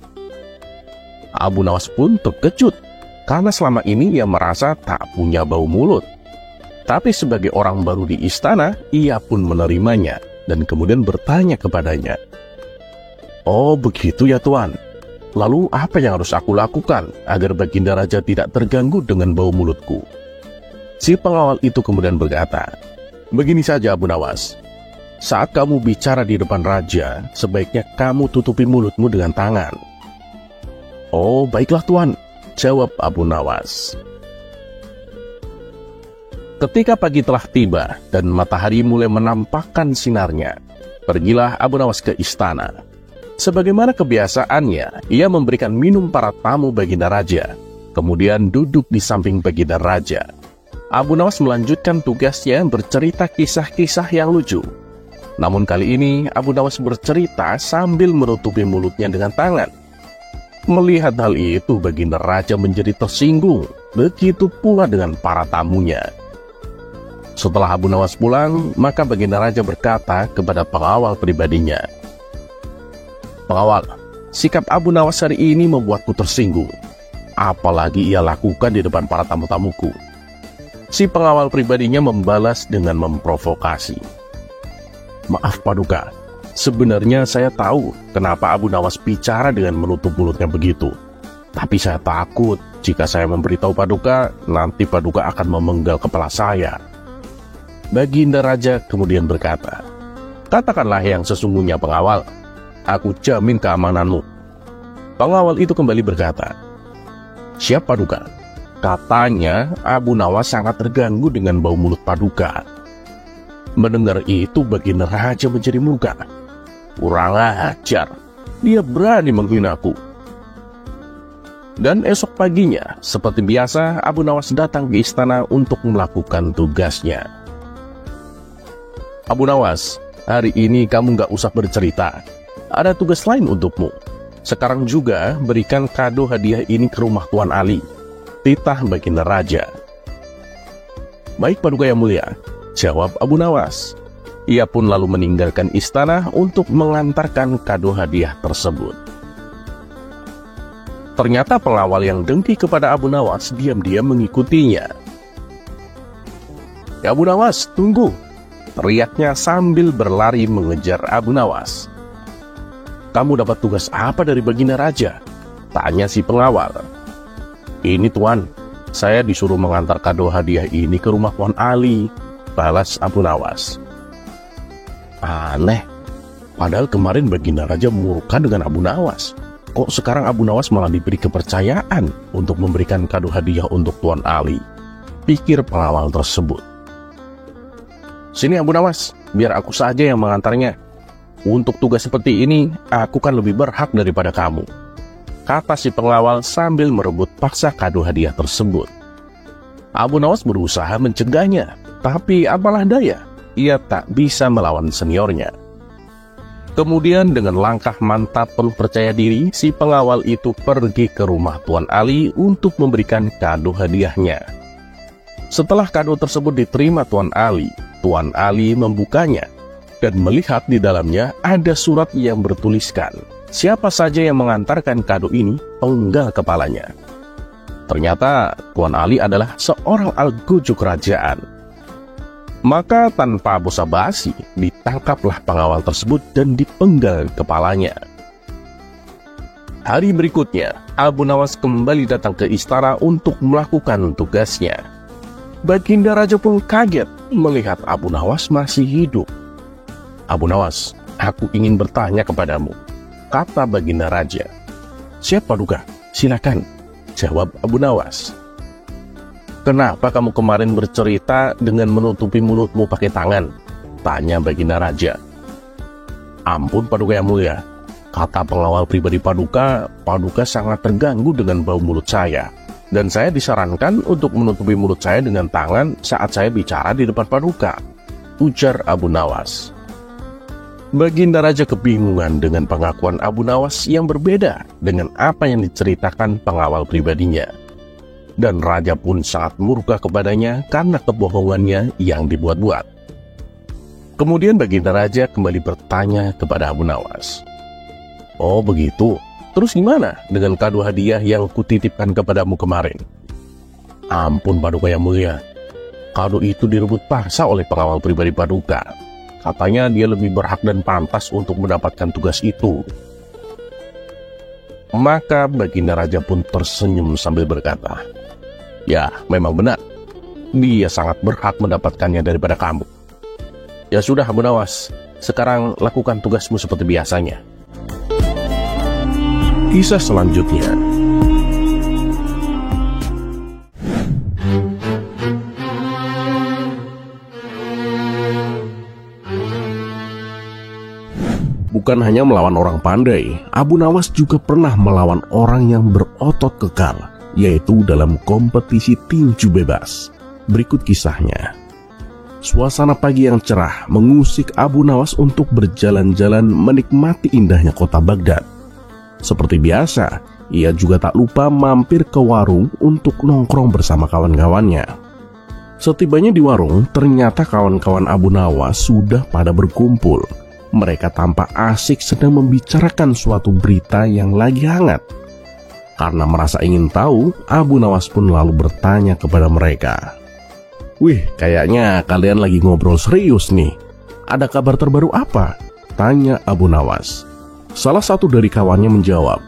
A: Abu Nawas pun terkejut, karena selama ini ia merasa tak punya bau mulut. Tapi sebagai orang baru di istana, ia pun menerimanya, dan kemudian bertanya kepadanya, "Oh begitu ya Tuan, lalu apa yang harus aku lakukan agar Baginda Raja tidak terganggu dengan bau mulutku?" Si pengawal itu kemudian berkata, "Begini saja Abu Nawas, saat kamu bicara di depan raja, sebaiknya kamu tutupi mulutmu dengan tangan." "Oh, baiklah Tuan," jawab Abu Nawas. Ketika pagi telah tiba dan matahari mulai menampakkan sinarnya, pergilah Abu Nawas ke istana. Sebagaimana kebiasaannya, ia memberikan minum para tamu Baginda Raja, kemudian duduk di samping Baginda Raja. Abu Nawas melanjutkan tugasnya bercerita kisah-kisah yang lucu. Namun kali ini Abu Nawas bercerita sambil menutupi mulutnya dengan tangan. Melihat hal itu, Baginda Raja menjadi tersinggung. Begitu pula dengan para tamunya. Setelah Abu Nawas pulang, maka Baginda Raja berkata kepada pengawal pribadinya, "Pengawal, sikap Abu Nawas hari ini membuatku tersinggung. Apalagi ia lakukan di depan para tamu-tamuku." Si pengawal pribadinya membalas dengan memprovokasi, "Maaf Paduka, sebenarnya saya tahu kenapa Abu Nawas bicara dengan menutup mulutnya begitu. Tapi saya takut jika saya memberitahu Paduka, nanti Paduka akan memenggal kepala saya." Baginda Raja kemudian berkata, "Katakanlah yang sesungguhnya pengawal, aku jamin keamananmu." Pengawal itu kembali berkata, "Siap Paduka." Katanya Abu Nawas sangat terganggu dengan bau mulut Paduka. Mendengar itu Baginda Raja menjadi murka. "Kurang ajar, dia berani menghinaku." Dan esok paginya, seperti biasa, Abu Nawas datang ke istana untuk melakukan tugasnya. "Abu Nawas, hari ini kamu gak usah bercerita. Ada tugas lain untukmu. Sekarang juga berikan kado hadiah ini ke rumah Tuan Ali," titah Baginda Raja. "Baik Paduka yang mulia," jawab Abu Nawas. Ia pun lalu meninggalkan istana untuk mengantarkan kado hadiah tersebut. Ternyata pengawal yang dengki kepada Abu Nawas diam-diam mengikutinya. "Ya Abu Nawas, tunggu!" teriaknya sambil berlari mengejar Abu Nawas. "Kamu dapat tugas apa dari Baginda Raja?" tanya si pengawal. "Ini Tuan, saya disuruh mengantar kado hadiah ini ke rumah Tuan Ali," balas Abu Nawas. Aneh, padahal kemarin Baginda Raja murka dengan Abu Nawas. Kok sekarang Abu Nawas malah diberi kepercayaan untuk memberikan kado hadiah untuk Tuan Ali, pikir pengawal tersebut. "Sini Abu Nawas, biar aku saja yang mengantarnya. Untuk tugas seperti ini, aku kan lebih berhak daripada kamu," kata si pengawal sambil merebut paksa kado hadiah tersebut. Abu Nawas berusaha mencegahnya, tapi apalah daya, ia tak bisa melawan seniornya. Kemudian dengan langkah mantap penuh percaya diri, si pengawal itu pergi ke rumah Tuan Ali untuk memberikan kado hadiahnya. Setelah kado tersebut diterima Tuan Ali membukanya dan melihat di dalamnya ada surat yang bertuliskan, siapa saja yang mengantarkan kado ini penggal kepalanya. Ternyata Tuan Ali adalah seorang algojo kerajaan. Maka tanpa basa-basi ditangkaplah pengawal tersebut dan dipenggal kepalanya. Hari berikutnya, Abu Nawas kembali datang ke istana untuk melakukan tugasnya. Baginda Raja pun kaget melihat Abu Nawas masih hidup. "Abu Nawas, aku ingin bertanya kepadamu," kata Baginda Raja. "Siap Paduka, silakan," jawab Abu Nawas. "Kenapa kamu kemarin bercerita dengan menutupi mulutmu pakai tangan?" tanya Baginda Raja. "Ampun Paduka yang mulia," kata pengawal pribadi Paduka, "Paduka sangat terganggu dengan bau mulut saya, dan saya disarankan untuk menutupi mulut saya dengan tangan saat saya bicara di depan Paduka," ujar Abu Nawas. Baginda Raja kebingungan dengan pengakuan Abu Nawas yang berbeda dengan apa yang diceritakan pengawal pribadinya. Dan Raja pun sangat murka kepadanya karena kebohongannya yang dibuat-buat. Kemudian Baginda Raja kembali bertanya kepada Abu Nawas, "Oh begitu, terus gimana dengan kado hadiah yang kutitipkan kepadamu kemarin?" "Ampun Paduka yang mulia, kado itu direbut paksa oleh pengawal pribadi Paduka. Katanya dia lebih berhak dan pantas untuk mendapatkan tugas itu." Maka Baginda Raja pun tersenyum sambil berkata, "Ya, memang benar. Dia sangat berhak mendapatkannya daripada kamu. Ya sudah Abu Nawas, sekarang lakukan tugasmu seperti biasanya." Kisah selanjutnya. Bukan hanya melawan orang pandai, Abu Nawas juga pernah melawan orang yang berotot kekal, yaitu dalam kompetisi tinju bebas. Berikut kisahnya. Suasana pagi yang cerah mengusik Abu Nawas untuk berjalan-jalan menikmati indahnya kota Baghdad. Seperti biasa, ia juga tak lupa mampir ke warung untuk nongkrong bersama kawan-kawannya. Setibanya di warung, ternyata kawan-kawan Abu Nawas sudah pada berkumpul. Mereka tampak asik sedang membicarakan suatu berita yang lagi hangat. Karena merasa ingin tahu, Abu Nawas pun lalu bertanya kepada mereka. "Wih, kayaknya kalian lagi ngobrol serius nih. Ada kabar terbaru apa?" tanya Abu Nawas. Salah satu dari kawannya menjawab,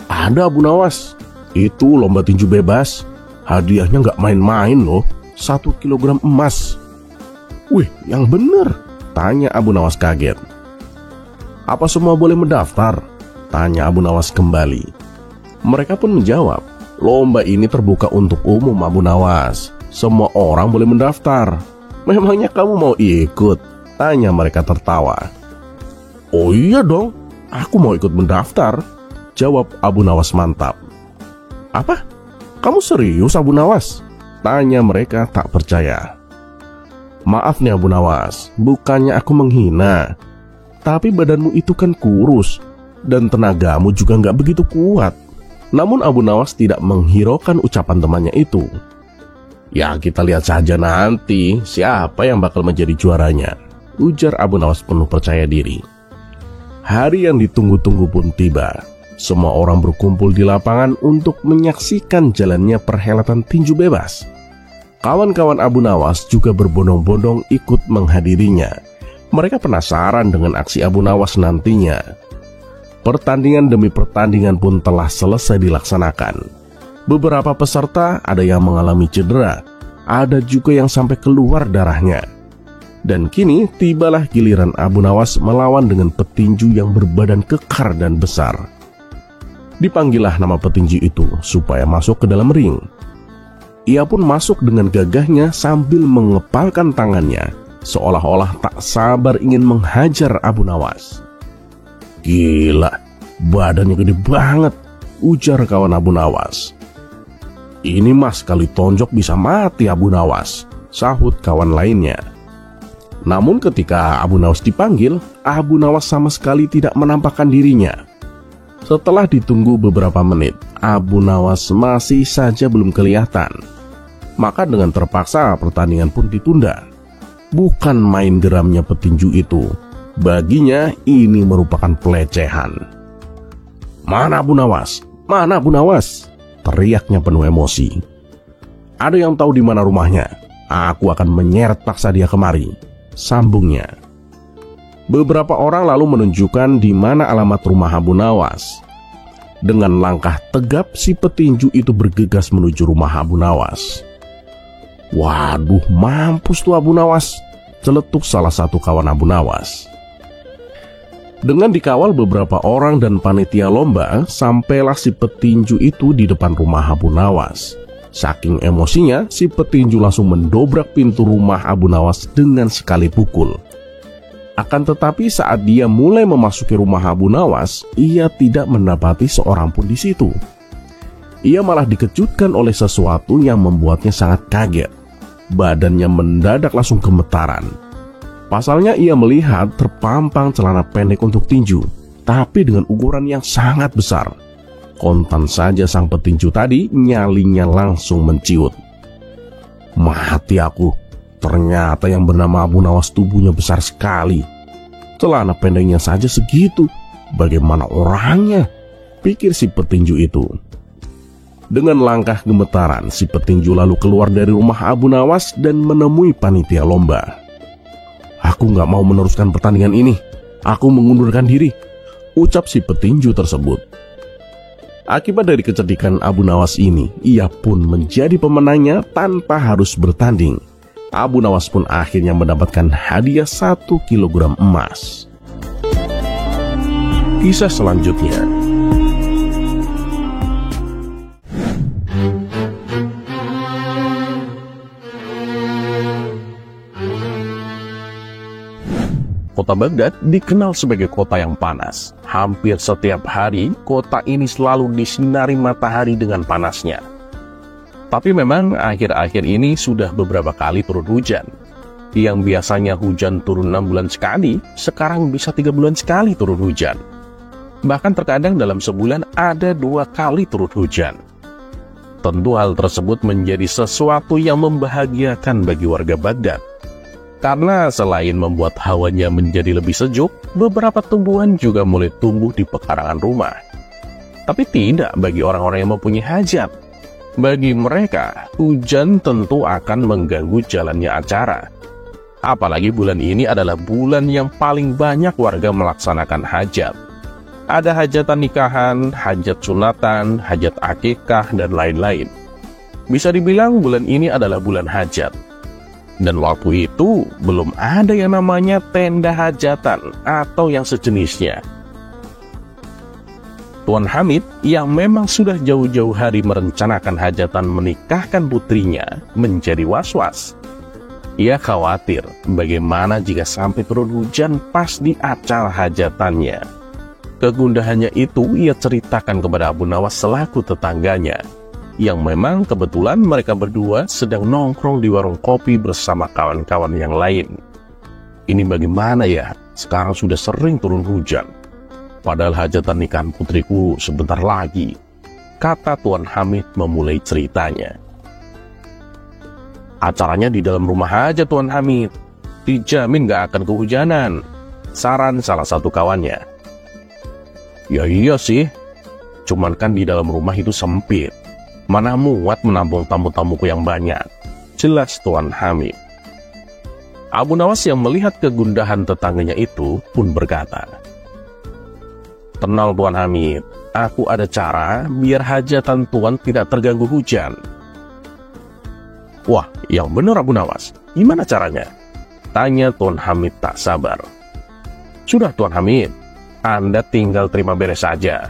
A: "Ada Abu Nawas, itu lomba tinju bebas. Hadiahnya nggak main-main loh, 1 kilogram emas." Wih, yang bener, tanya Abu Nawas kaget. Apa semua boleh mendaftar? Tanya Abu Nawas kembali. Mereka pun menjawab, lomba ini terbuka untuk umum Abu Nawas. Semua orang boleh mendaftar. Memangnya kamu mau ikut? Tanya mereka tertawa. Oh iya dong, aku mau ikut mendaftar, jawab Abu Nawas mantap. Apa? Kamu serius Abu Nawas? Tanya mereka tak percaya. Maaf nih Abu Nawas, bukannya aku menghina, tapi badanmu itu kan kurus dan tenagamu juga nggak begitu kuat. Namun Abu Nawas tidak menghiraukan ucapan temannya itu. Ya kita lihat saja nanti siapa yang bakal menjadi juaranya, ujar Abu Nawas penuh percaya diri. Hari yang ditunggu-tunggu pun tiba. Semua orang berkumpul di lapangan untuk menyaksikan jalannya perhelatan tinju bebas. Kawan-kawan Abu Nawas juga berbondong-bondong ikut menghadirinya. Mereka penasaran dengan aksi Abu Nawas nantinya. Pertandingan demi pertandingan pun telah selesai dilaksanakan. Beberapa peserta ada yang mengalami cedera, ada juga yang sampai keluar darahnya. Dan kini tibalah giliran Abu Nawas melawan dengan petinju yang berbadan kekar dan besar. Dipanggillah nama petinju itu supaya masuk ke dalam ring. Ia pun masuk dengan gagahnya sambil mengepalkan tangannya, seolah-olah tak sabar ingin menghajar Abu Nawas. Gila, badannya gede banget, ujar kawan Abu Nawas. Ini mas kali tonjok bisa mati Abu Nawas, sahut kawan lainnya. Namun ketika Abu Nawas dipanggil, Abu Nawas sama sekali tidak menampakkan dirinya. Setelah ditunggu beberapa menit, Abu Nawas masih saja belum kelihatan. Maka dengan terpaksa pertandingan pun ditunda. Bukan main geramnya petinju itu. Baginya ini merupakan pelecehan. Mana Abu Nawas? Mana Abu Nawas? Teriaknya penuh emosi. Ada yang tahu di mana rumahnya? Aku akan menyeret paksa dia kemari, sambungnya. Beberapa orang lalu menunjukkan di mana alamat rumah Abu Nawas. Dengan langkah tegap si petinju itu bergegas menuju rumah Abu Nawas. Waduh, mampus tuh Abu Nawas, celetuk salah satu kawan Abu Nawas. Dengan dikawal beberapa orang dan panitia lomba, sampailah si petinju itu di depan rumah Abu Nawas. Saking emosinya, si petinju langsung mendobrak pintu rumah Abu Nawas dengan sekali pukul. Akan tetapi saat dia mulai memasuki rumah Abu Nawas, ia tidak mendapati seorang pun di situ. Ia malah dikejutkan oleh sesuatu yang membuatnya sangat kaget. Badannya mendadak langsung gemetaran. Pasalnya ia melihat terpampang celana pendek untuk tinju, tapi dengan ukuran yang sangat besar. Kontan saja sang petinju tadi, nyalinya langsung menciut. Mati aku, ternyata yang bernama Abu Nawas tubuhnya besar sekali. Celana pendeknya saja segitu, bagaimana orangnya? Pikir si petinju itu. Dengan langkah gemetaran, si petinju lalu keluar dari rumah Abu Nawas dan menemui panitia lomba. Aku gak mau meneruskan pertandingan ini. Aku mengundurkan diri, ucap si petinju tersebut. Akibat dari kecerdikan Abu Nawas ini, ia pun menjadi pemenangnya tanpa harus bertanding. Abu Nawas pun akhirnya mendapatkan hadiah 1 kilogram emas. Kisah selanjutnya. Kota Baghdad dikenal sebagai kota yang panas. Hampir setiap hari, kota ini selalu disinari matahari dengan panasnya. Tapi memang akhir-akhir ini sudah beberapa kali turun hujan. Yang biasanya hujan turun 6 bulan sekali, sekarang bisa 3 bulan sekali turun hujan. Bahkan terkadang dalam sebulan ada 2 kali turun hujan. Tentu hal tersebut menjadi sesuatu yang membahagiakan bagi warga Baghdad. Karena selain membuat hawanya menjadi lebih sejuk, beberapa tumbuhan juga mulai tumbuh di pekarangan rumah. Tapi tidak bagi orang-orang yang mempunyai hajat. Bagi mereka, hujan tentu akan mengganggu jalannya acara. Apalagi bulan ini adalah bulan yang paling banyak warga melaksanakan hajat. Ada hajatan nikahan, hajat sunatan, hajat akikah, dan lain-lain. Bisa dibilang bulan ini adalah bulan hajat. Dan waktu itu belum ada yang namanya tenda hajatan atau yang sejenisnya. Tuan Hamid yang memang sudah jauh-jauh hari merencanakan hajatan menikahkan putrinya menjadi was-was. Ia khawatir bagaimana jika sampai turun hujan pas di acara hajatannya. Kegundahannya itu ia ceritakan kepada Abu Nawas selaku tetangganya, yang memang kebetulan mereka berdua sedang nongkrong di warung kopi bersama kawan-kawan yang lain. Ini bagaimana ya, sekarang sudah sering turun hujan. Padahal hajatan nikahan putriku sebentar lagi, kata Tuan Hamid memulai ceritanya. Acaranya di dalam rumah aja Tuan Hamid, dijamin gak akan kehujanan, saran salah satu kawannya. Ya iya sih, cuman kan di dalam rumah itu sempit, mana muat menampung tamu-tamuku yang banyak, jelas Tuan Hamid. Abu Nawas yang melihat kegundahan tetangganya itu pun berkata, "Tenang Tuan Hamid, aku ada cara biar hajatan Tuan tidak terganggu hujan." Wah, yang benar Abu Nawas, gimana caranya? Tanya Tuan Hamid tak sabar. Sudah Tuan Hamid, Anda tinggal terima beres saja.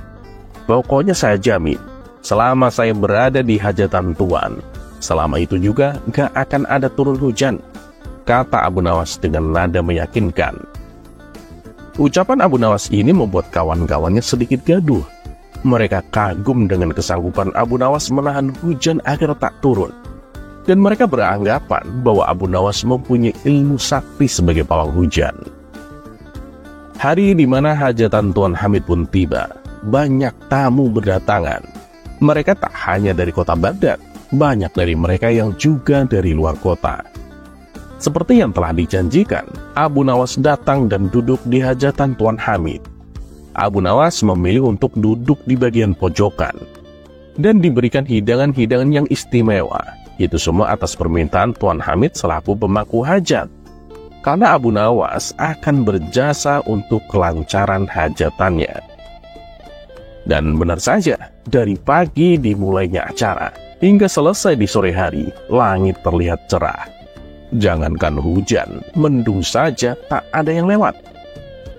A: Pokoknya saya jamin, selama saya berada di hajatan Tuan, selama itu juga gak akan ada turun hujan, kata Abu Nawas dengan nada meyakinkan. Ucapan Abu Nawas ini membuat kawan-kawannya sedikit gaduh. Mereka kagum dengan kesanggupan Abu Nawas menahan hujan agar tak turun. Dan mereka beranggapan bahwa Abu Nawas mempunyai ilmu sakti sebagai pawang hujan. Hari di mana hajatan Tuan Hamid pun tiba, banyak tamu berdatangan. Mereka tak hanya dari kota Baghdad, banyak dari mereka yang juga dari luar kota. Seperti yang telah dijanjikan, Abu Nawas datang dan duduk di hajatan Tuan Hamid. Abu Nawas memilih untuk duduk di bagian pojokan dan diberikan hidangan-hidangan yang istimewa. Itu semua atas permintaan Tuan Hamid selaku pemangku hajat, karena Abu Nawas akan berjasa untuk kelancaran hajatannya. Dan benar saja, dari pagi dimulainya acara hingga selesai di sore hari, langit terlihat cerah. Jangankan hujan, mendung saja tak ada yang lewat.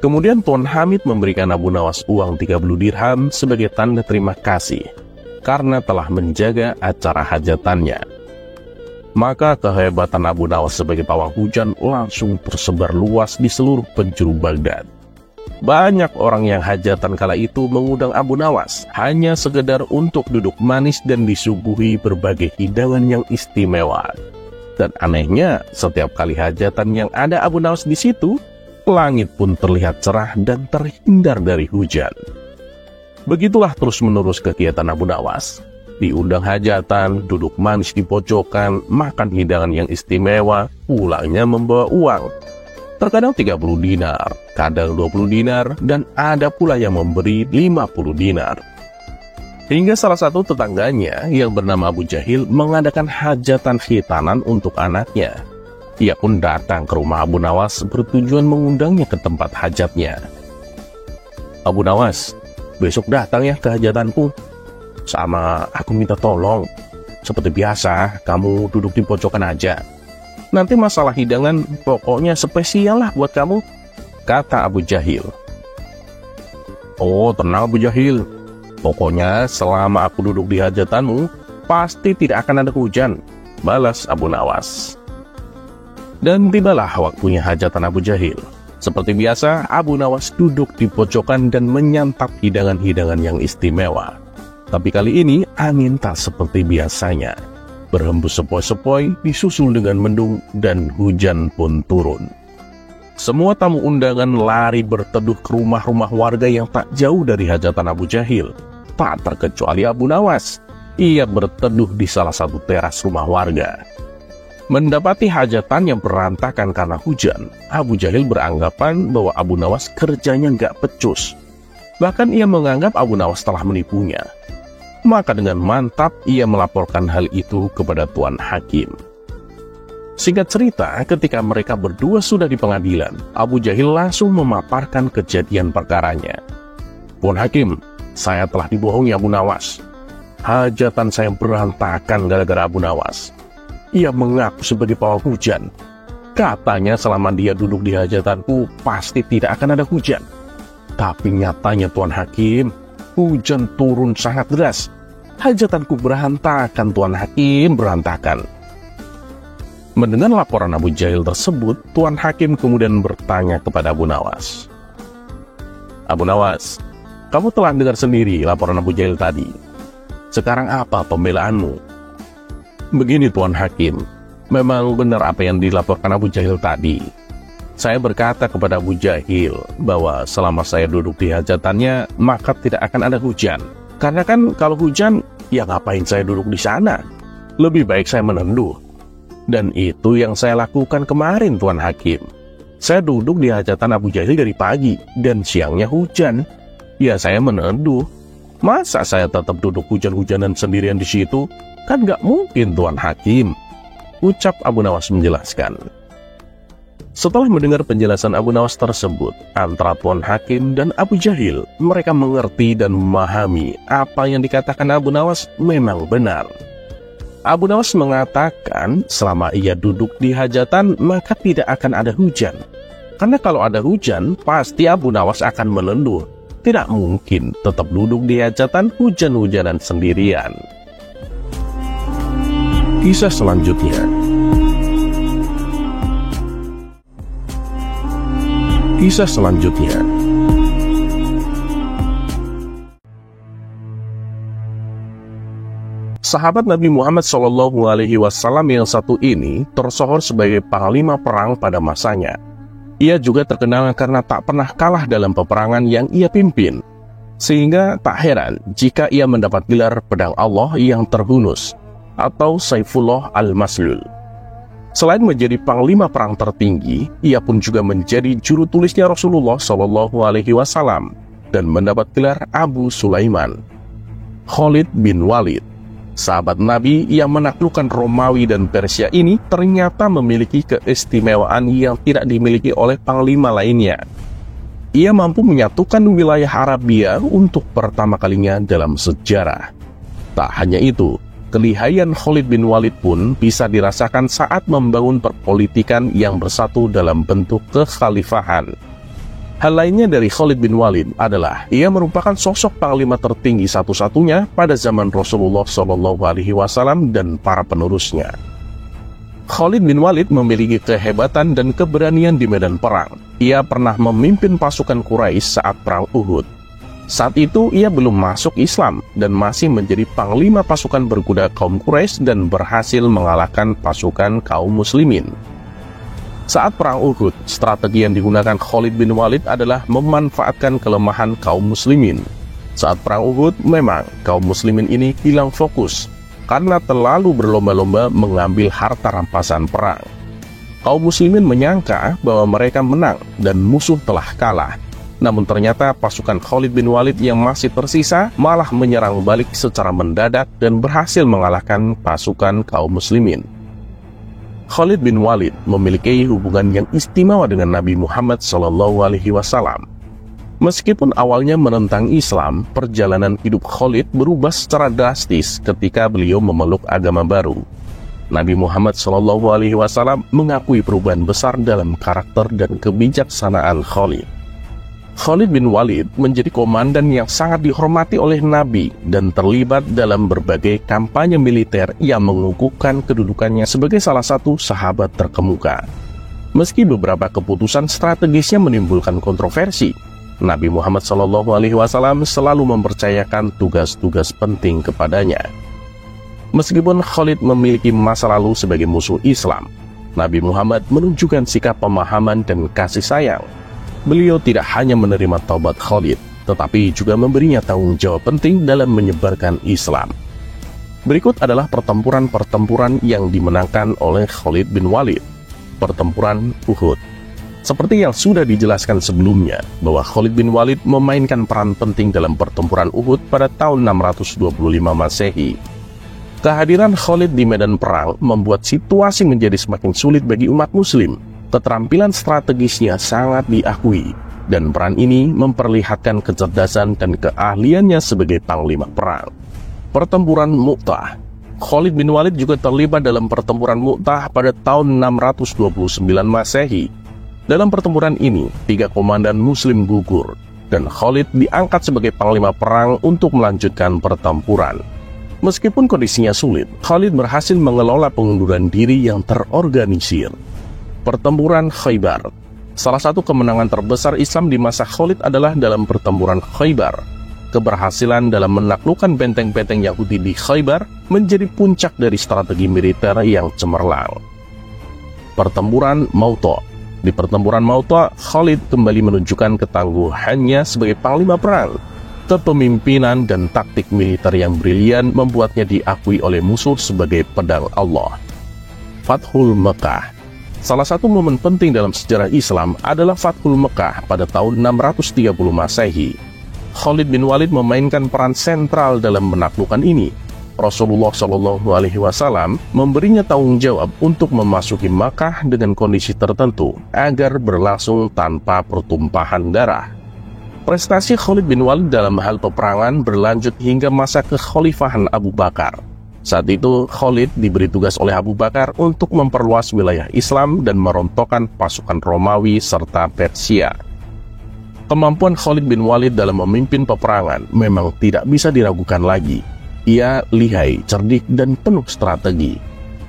A: Kemudian Tuan Hamid memberikan Abu Nawas uang 30 dirham sebagai tanda terima kasih karena telah menjaga acara hajatannya. Maka kehebatan Abu Nawas sebagai pawang hujan langsung tersebar luas di seluruh penjuru Baghdad. Banyak orang yang hajatan kala itu mengundang Abu Nawas hanya sekedar untuk duduk manis dan disuguhi berbagai hidangan yang istimewa. Dan anehnya, setiap kali hajatan yang ada Abu Nawas di situ, langit pun terlihat cerah dan terhindar dari hujan. Begitulah terus-menerus kegiatan Abu Nawas. Diundang hajatan, duduk manis di pojokan, makan hidangan yang istimewa, pulangnya membawa uang. Terkadang 30 dinar, kadang 20 dinar, dan ada pula yang memberi 50 dinar. Hingga salah satu tetangganya yang bernama Abu Jahil mengadakan hajatan khitanan untuk anaknya. Ia pun datang ke rumah Abu Nawas bertujuan mengundangnya ke tempat hajatnya. "Abu Nawas, besok datang ya ke hajatanku. Sama aku minta tolong, seperti biasa kamu duduk di pojokan aja. Nanti masalah hidangan pokoknya spesial lah buat kamu," kata Abu Jahil. "Oh tenang Abu Jahil, pokoknya selama aku duduk di hajatanmu pasti tidak akan ada hujan," balas Abu Nawas. Dan tibalah waktunya hajatan Abu Jahil. Seperti biasa, Abu Nawas duduk di pojokan dan menyantap hidangan-hidangan yang istimewa. Tapi kali ini angin tak seperti biasanya. Berhembus sepoi-sepoi, disusul dengan mendung, dan hujan pun turun. Semua tamu undangan lari berteduh ke rumah-rumah warga yang tak jauh dari hajatan Abu Jahil. Tak terkecuali Abu Nawas. Ia berteduh di salah satu teras rumah warga. Mendapati hajatan yang berantakan karena hujan, Abu Jahil beranggapan bahwa Abu Nawas kerjanya gak pecus. Bahkan ia menganggap Abu Nawas telah menipunya. Maka dengan mantap ia melaporkan hal itu kepada Tuan Hakim. Singkat cerita, ketika mereka berdua sudah di pengadilan, Abu Jahil langsung memaparkan kejadian perkaranya. "Tuan Hakim, saya telah dibohongi Abu Nawas. Hajatan saya berantakan gara-gara Abu Nawas. ia mengaku sebagai pawang hujan. Katanya selama dia duduk di hajatanku, pasti tidak akan ada hujan. Tapi nyatanya Tuan Hakim, hujan turun sangat deras. Hajatanku berantakan, Tuan Hakim, berantakan. Mendengar laporan Abu Jahil tersebut, Tuan Hakim kemudian bertanya kepada Abu Nawas. Abu Nawas, kamu telah dengar sendiri laporan Abu Jahil tadi. Sekarang apa pembelaanmu? Begini Tuan Hakim, memang benar apa yang dilaporkan Abu Jahil tadi. Saya berkata kepada Abu Jahil bahwa selama saya duduk di hajatannya, maka tidak akan ada hujan. Karena kan kalau hujan, ya ngapain saya duduk di sana? Lebih baik saya meneduh. Dan itu yang saya lakukan kemarin Tuan Hakim. Saya duduk di hajatan Abu Jahil dari pagi, dan siangnya hujan. Ya saya meneduh. Masa saya tetap duduk hujan-hujanan sendirian di situ? Kan gak mungkin Tuan Hakim, ucap Abu Nawas menjelaskan. Setelah mendengar penjelasan Abu Nawas tersebut, antara Tuan Hakim dan Abu Jahil, mereka mengerti dan memahami apa yang dikatakan Abu Nawas memang benar. Abu Nawas mengatakan selama ia duduk di hajatan maka tidak akan ada hujan. Karena kalau ada hujan, pasti Abu Nawas akan meneduh. Tidak mungkin tetap duduk di hajatan hujan-hujanan sendirian. Kisah selanjutnya. Kisah selanjutnya. Sahabat Nabi Muhammad SAW yang satu ini tersohor sebagai panglima perang pada masanya. Ia juga terkenal karena tak pernah kalah dalam peperangan yang ia pimpin. Sehingga tak heran jika ia mendapat gelar pedang Allah yang terhunus atau Saifullah al-Maslul. Selain menjadi panglima perang tertinggi, ia pun juga menjadi juru tulisnya Rasulullah SAW dan mendapat gelar Abu Sulaiman. Khalid bin Walid, sahabat Nabi yang menaklukkan Romawi dan Persia ini, ternyata memiliki keistimewaan yang tidak dimiliki oleh panglima lainnya. Ia mampu menyatukan wilayah Arabia untuk pertama kalinya dalam sejarah. Tak hanya itu, kelihayan Khalid bin Walid pun bisa dirasakan saat membangun perpolitikan yang bersatu dalam bentuk kekhalifahan. Hal lainnya dari Khalid bin Walid adalah ia merupakan sosok panglima tertinggi satu-satunya pada zaman Rasulullah SAW dan para penerusnya. Khalid bin Walid memiliki kehebatan dan keberanian di medan perang. Ia pernah memimpin pasukan Quraisy saat perang Uhud. Saat itu ia belum masuk Islam dan masih menjadi panglima pasukan berkuda kaum Quraisy dan berhasil mengalahkan pasukan kaum muslimin. Saat perang Uhud, strategi yang digunakan Khalid bin Walid adalah memanfaatkan kelemahan kaum muslimin. Saat perang Uhud, memang kaum muslimin ini hilang fokus karena terlalu berlomba-lomba mengambil harta rampasan perang. Kaum muslimin menyangka bahwa mereka menang dan musuh telah kalah. Namun ternyata pasukan Khalid bin Walid yang masih tersisa malah menyerang balik secara mendadak dan berhasil mengalahkan pasukan kaum muslimin. Khalid bin Walid memiliki hubungan yang istimewa dengan Nabi Muhammad SAW. Meskipun awalnya menentang Islam, perjalanan hidup Khalid berubah secara drastis ketika beliau memeluk agama baru. Nabi Muhammad SAW mengakui perubahan besar dalam karakter dan kebijaksanaan Khalid. Khalid bin Walid menjadi komandan yang sangat dihormati oleh Nabi dan terlibat dalam berbagai kampanye militer yang mengukuhkan kedudukannya sebagai salah satu sahabat terkemuka. Meski beberapa keputusan strategisnya menimbulkan kontroversi, Nabi Muhammad SAW selalu mempercayakan tugas-tugas penting kepadanya. Meskipun Khalid memiliki masa lalu sebagai musuh Islam, Nabi Muhammad menunjukkan sikap pemahaman dan kasih sayang. Beliau tidak hanya menerima taubat Khalid, tetapi juga memberinya tanggung jawab penting dalam menyebarkan Islam. Berikut adalah pertempuran-pertempuran yang dimenangkan oleh Khalid bin Walid. Pertempuran Uhud. Seperti yang sudah dijelaskan sebelumnya, bahwa Khalid bin Walid memainkan peran penting dalam pertempuran Uhud pada tahun 625 Masehi. Kehadiran Khalid di medan perang membuat situasi menjadi semakin sulit bagi umat muslim. Keterampilan strategisnya sangat diakui, dan peran ini memperlihatkan kecerdasan dan keahliannya sebagai panglima perang. Pertempuran Mu'tah. Khalid bin Walid juga terlibat dalam pertempuran Mu'tah pada tahun 629 Masehi. Dalam pertempuran ini, 3 komandan Muslim gugur, dan Khalid diangkat sebagai panglima perang untuk melanjutkan pertempuran. Meskipun kondisinya sulit, Khalid berhasil mengelola pengunduran diri yang terorganisir. Pertempuran Khaybar. Salah satu kemenangan terbesar Islam di masa Khalid adalah dalam pertempuran Khaybar. Keberhasilan dalam menaklukkan benteng-benteng Yahudi di Khaybar menjadi puncak dari strategi militer yang cemerlang. Pertempuran Mauta. Di pertempuran Mauta, Khalid kembali menunjukkan ketangguhannya sebagai panglima perang. Kepemimpinan dan taktik militer yang brilian membuatnya diakui oleh musuh sebagai pedang Allah. Fathul Mekah. Salah satu momen penting dalam sejarah Islam adalah Fathul Mekah pada tahun 630 Masehi. Khalid bin Walid memainkan peran sentral dalam menaklukkan ini. Rasulullah SAW memberinya tanggung jawab untuk memasuki Makkah dengan kondisi tertentu agar berlangsung tanpa pertumpahan darah. Prestasi Khalid bin Walid dalam hal peperangan berlanjut hingga masa kekhalifahan Abu Bakar. Saat itu, Khalid diberi tugas oleh Abu Bakar untuk memperluas wilayah Islam dan merontokkan pasukan Romawi serta Persia. Kemampuan Khalid bin Walid dalam memimpin peperangan memang tidak bisa diragukan lagi. Ia lihai, cerdik, dan penuh strategi.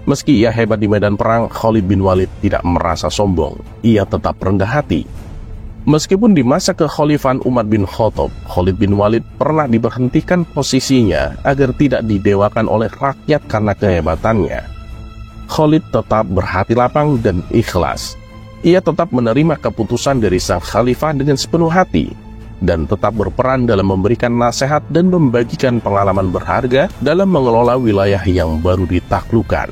A: Meski ia hebat di medan perang, Khalid bin Walid tidak merasa sombong. Ia tetap rendah hati. Meskipun di masa kekhalifahan Umar bin Khattab, Khalid bin Walid pernah diberhentikan posisinya agar tidak didewakan oleh rakyat karena kehebatannya. Khalid tetap berhati lapang dan ikhlas. Ia tetap menerima keputusan dari sang khalifah dengan sepenuh hati, dan tetap berperan dalam memberikan nasihat dan membagikan pengalaman berharga dalam mengelola wilayah yang baru ditaklukkan.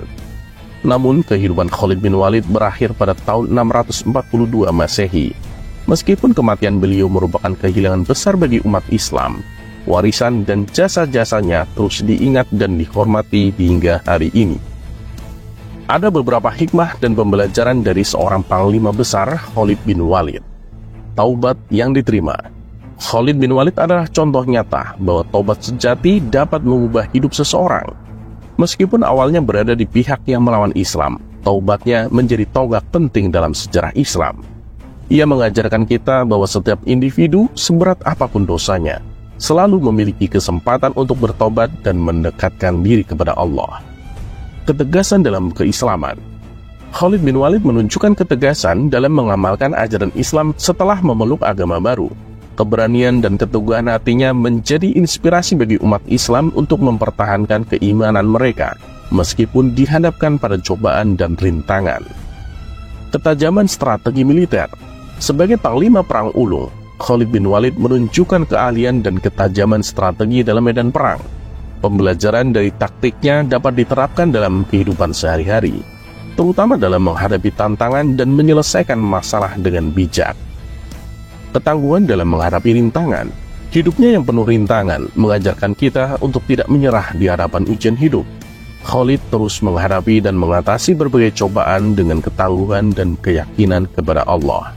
A: Namun, kehidupan Khalid bin Walid berakhir pada tahun 642 Masehi. Meskipun kematian beliau merupakan kehilangan besar bagi umat Islam, warisan dan jasa-jasanya terus diingat dan dihormati hingga hari ini. Ada beberapa hikmah dan pembelajaran dari seorang panglima besar Khalid bin Walid. Taubat yang diterima. Khalid bin Walid adalah contoh nyata bahwa taubat sejati dapat mengubah hidup seseorang. Meskipun awalnya berada di pihak yang melawan Islam, taubatnya menjadi tonggak penting dalam sejarah Islam. Ia mengajarkan kita bahwa setiap individu, seberat apapun dosanya, selalu memiliki kesempatan untuk bertobat dan mendekatkan diri kepada Allah. Ketegasan dalam keislaman. Khalid bin Walid menunjukkan ketegasan dalam mengamalkan ajaran Islam setelah memeluk agama baru. Keberanian dan keteguhan hatinya menjadi inspirasi bagi umat Islam untuk mempertahankan keimanan mereka, meskipun dihadapkan pada cobaan dan rintangan. Ketajaman strategi militer. Sebagai panglima perang ulung, Khalid bin Walid menunjukkan keahlian dan ketajaman strategi dalam medan perang. Pembelajaran dari taktiknya dapat diterapkan dalam kehidupan sehari-hari, terutama dalam menghadapi tantangan dan menyelesaikan masalah dengan bijak. Ketangguhan dalam menghadapi rintangan. Hidupnya yang penuh rintangan mengajarkan kita untuk tidak menyerah di hadapan ujian hidup. Khalid terus menghadapi dan mengatasi berbagai cobaan dengan ketangguhan dan keyakinan kepada Allah.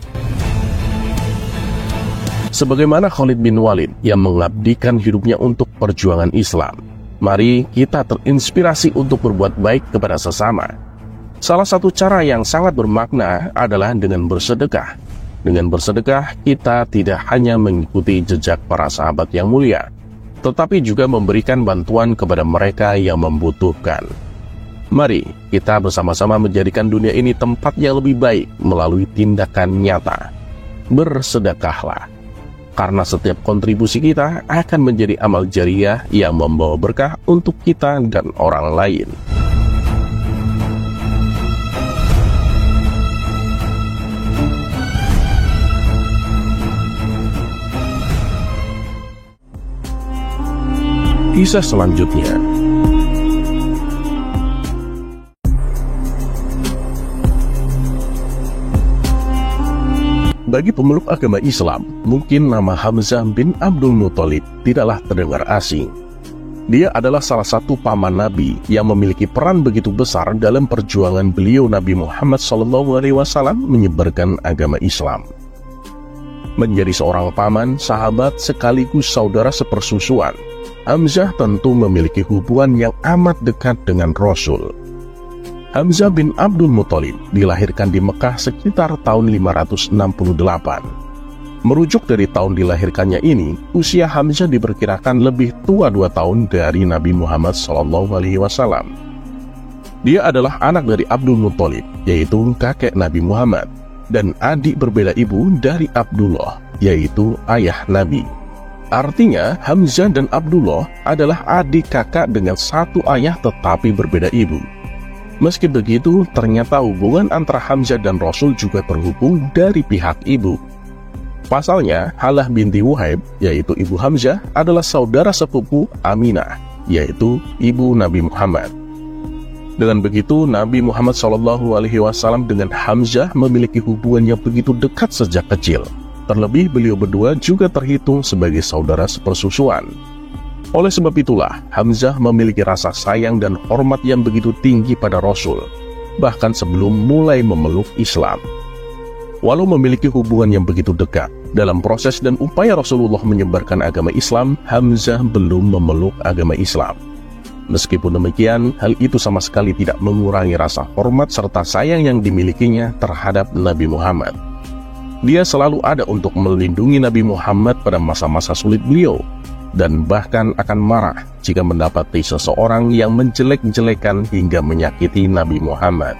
A: Sebagaimana Khalid bin Walid yang mengabdikan hidupnya untuk perjuangan Islam, mari kita terinspirasi untuk berbuat baik kepada sesama. Salah satu cara yang sangat bermakna adalah dengan bersedekah. Dengan bersedekah, kita tidak hanya mengikuti jejak para sahabat yang mulia, tetapi juga memberikan bantuan kepada mereka yang membutuhkan. Mari kita bersama-sama menjadikan dunia ini tempat yang lebih baik melalui tindakan nyata. Bersedekahlah, karena setiap kontribusi kita akan menjadi amal jariah yang membawa berkah untuk kita dan orang lain. Kisah selanjutnya. Bagi pemeluk agama Islam, mungkin nama Hamzah bin Abdul Muthalib tidaklah terdengar asing. Dia adalah salah satu paman Nabi yang memiliki peran begitu besar dalam perjuangan beliau Nabi Muhammad SAW menyebarkan agama Islam. Menjadi seorang paman, sahabat sekaligus saudara sepersusuan, Hamzah tentu memiliki hubungan yang amat dekat dengan Rasul. Hamzah bin Abdul Muthalib dilahirkan di Mekah sekitar tahun 568. Merujuk dari tahun dilahirkannya ini, usia Hamzah diperkirakan lebih tua 2 tahun dari Nabi Muhammad SAW. Dia adalah anak dari Abdul Muthalib, yaitu kakek Nabi Muhammad, dan adik berbeda ibu dari Abdullah, yaitu ayah Nabi. Artinya, Hamzah dan Abdullah adalah adik kakak dengan satu ayah tetapi berbeda ibu. Meski begitu, ternyata hubungan antara Hamzah dan Rasul juga terhubung dari pihak ibu. Pasalnya, Halah binti Wuhaib, yaitu ibu Hamzah, adalah saudara sepupu Aminah, yaitu ibu Nabi Muhammad. Dengan begitu, Nabi Muhammad SAW dengan Hamzah memiliki hubungan yang begitu dekat sejak kecil. Terlebih beliau berdua juga terhitung sebagai saudara sepersusuan. Oleh sebab itulah, Hamzah memiliki rasa sayang dan hormat yang begitu tinggi pada Rasul, bahkan sebelum mulai memeluk Islam. Walau memiliki hubungan yang begitu dekat, dalam proses dan upaya Rasulullah menyebarkan agama Islam, Hamzah belum memeluk agama Islam. Meskipun demikian, hal itu sama sekali tidak mengurangi rasa hormat serta sayang yang dimilikinya terhadap Nabi Muhammad. Dia selalu ada untuk melindungi Nabi Muhammad pada masa-masa sulit beliau, dan bahkan akan marah jika mendapati seseorang yang menjelek-jelekan hingga menyakiti Nabi Muhammad.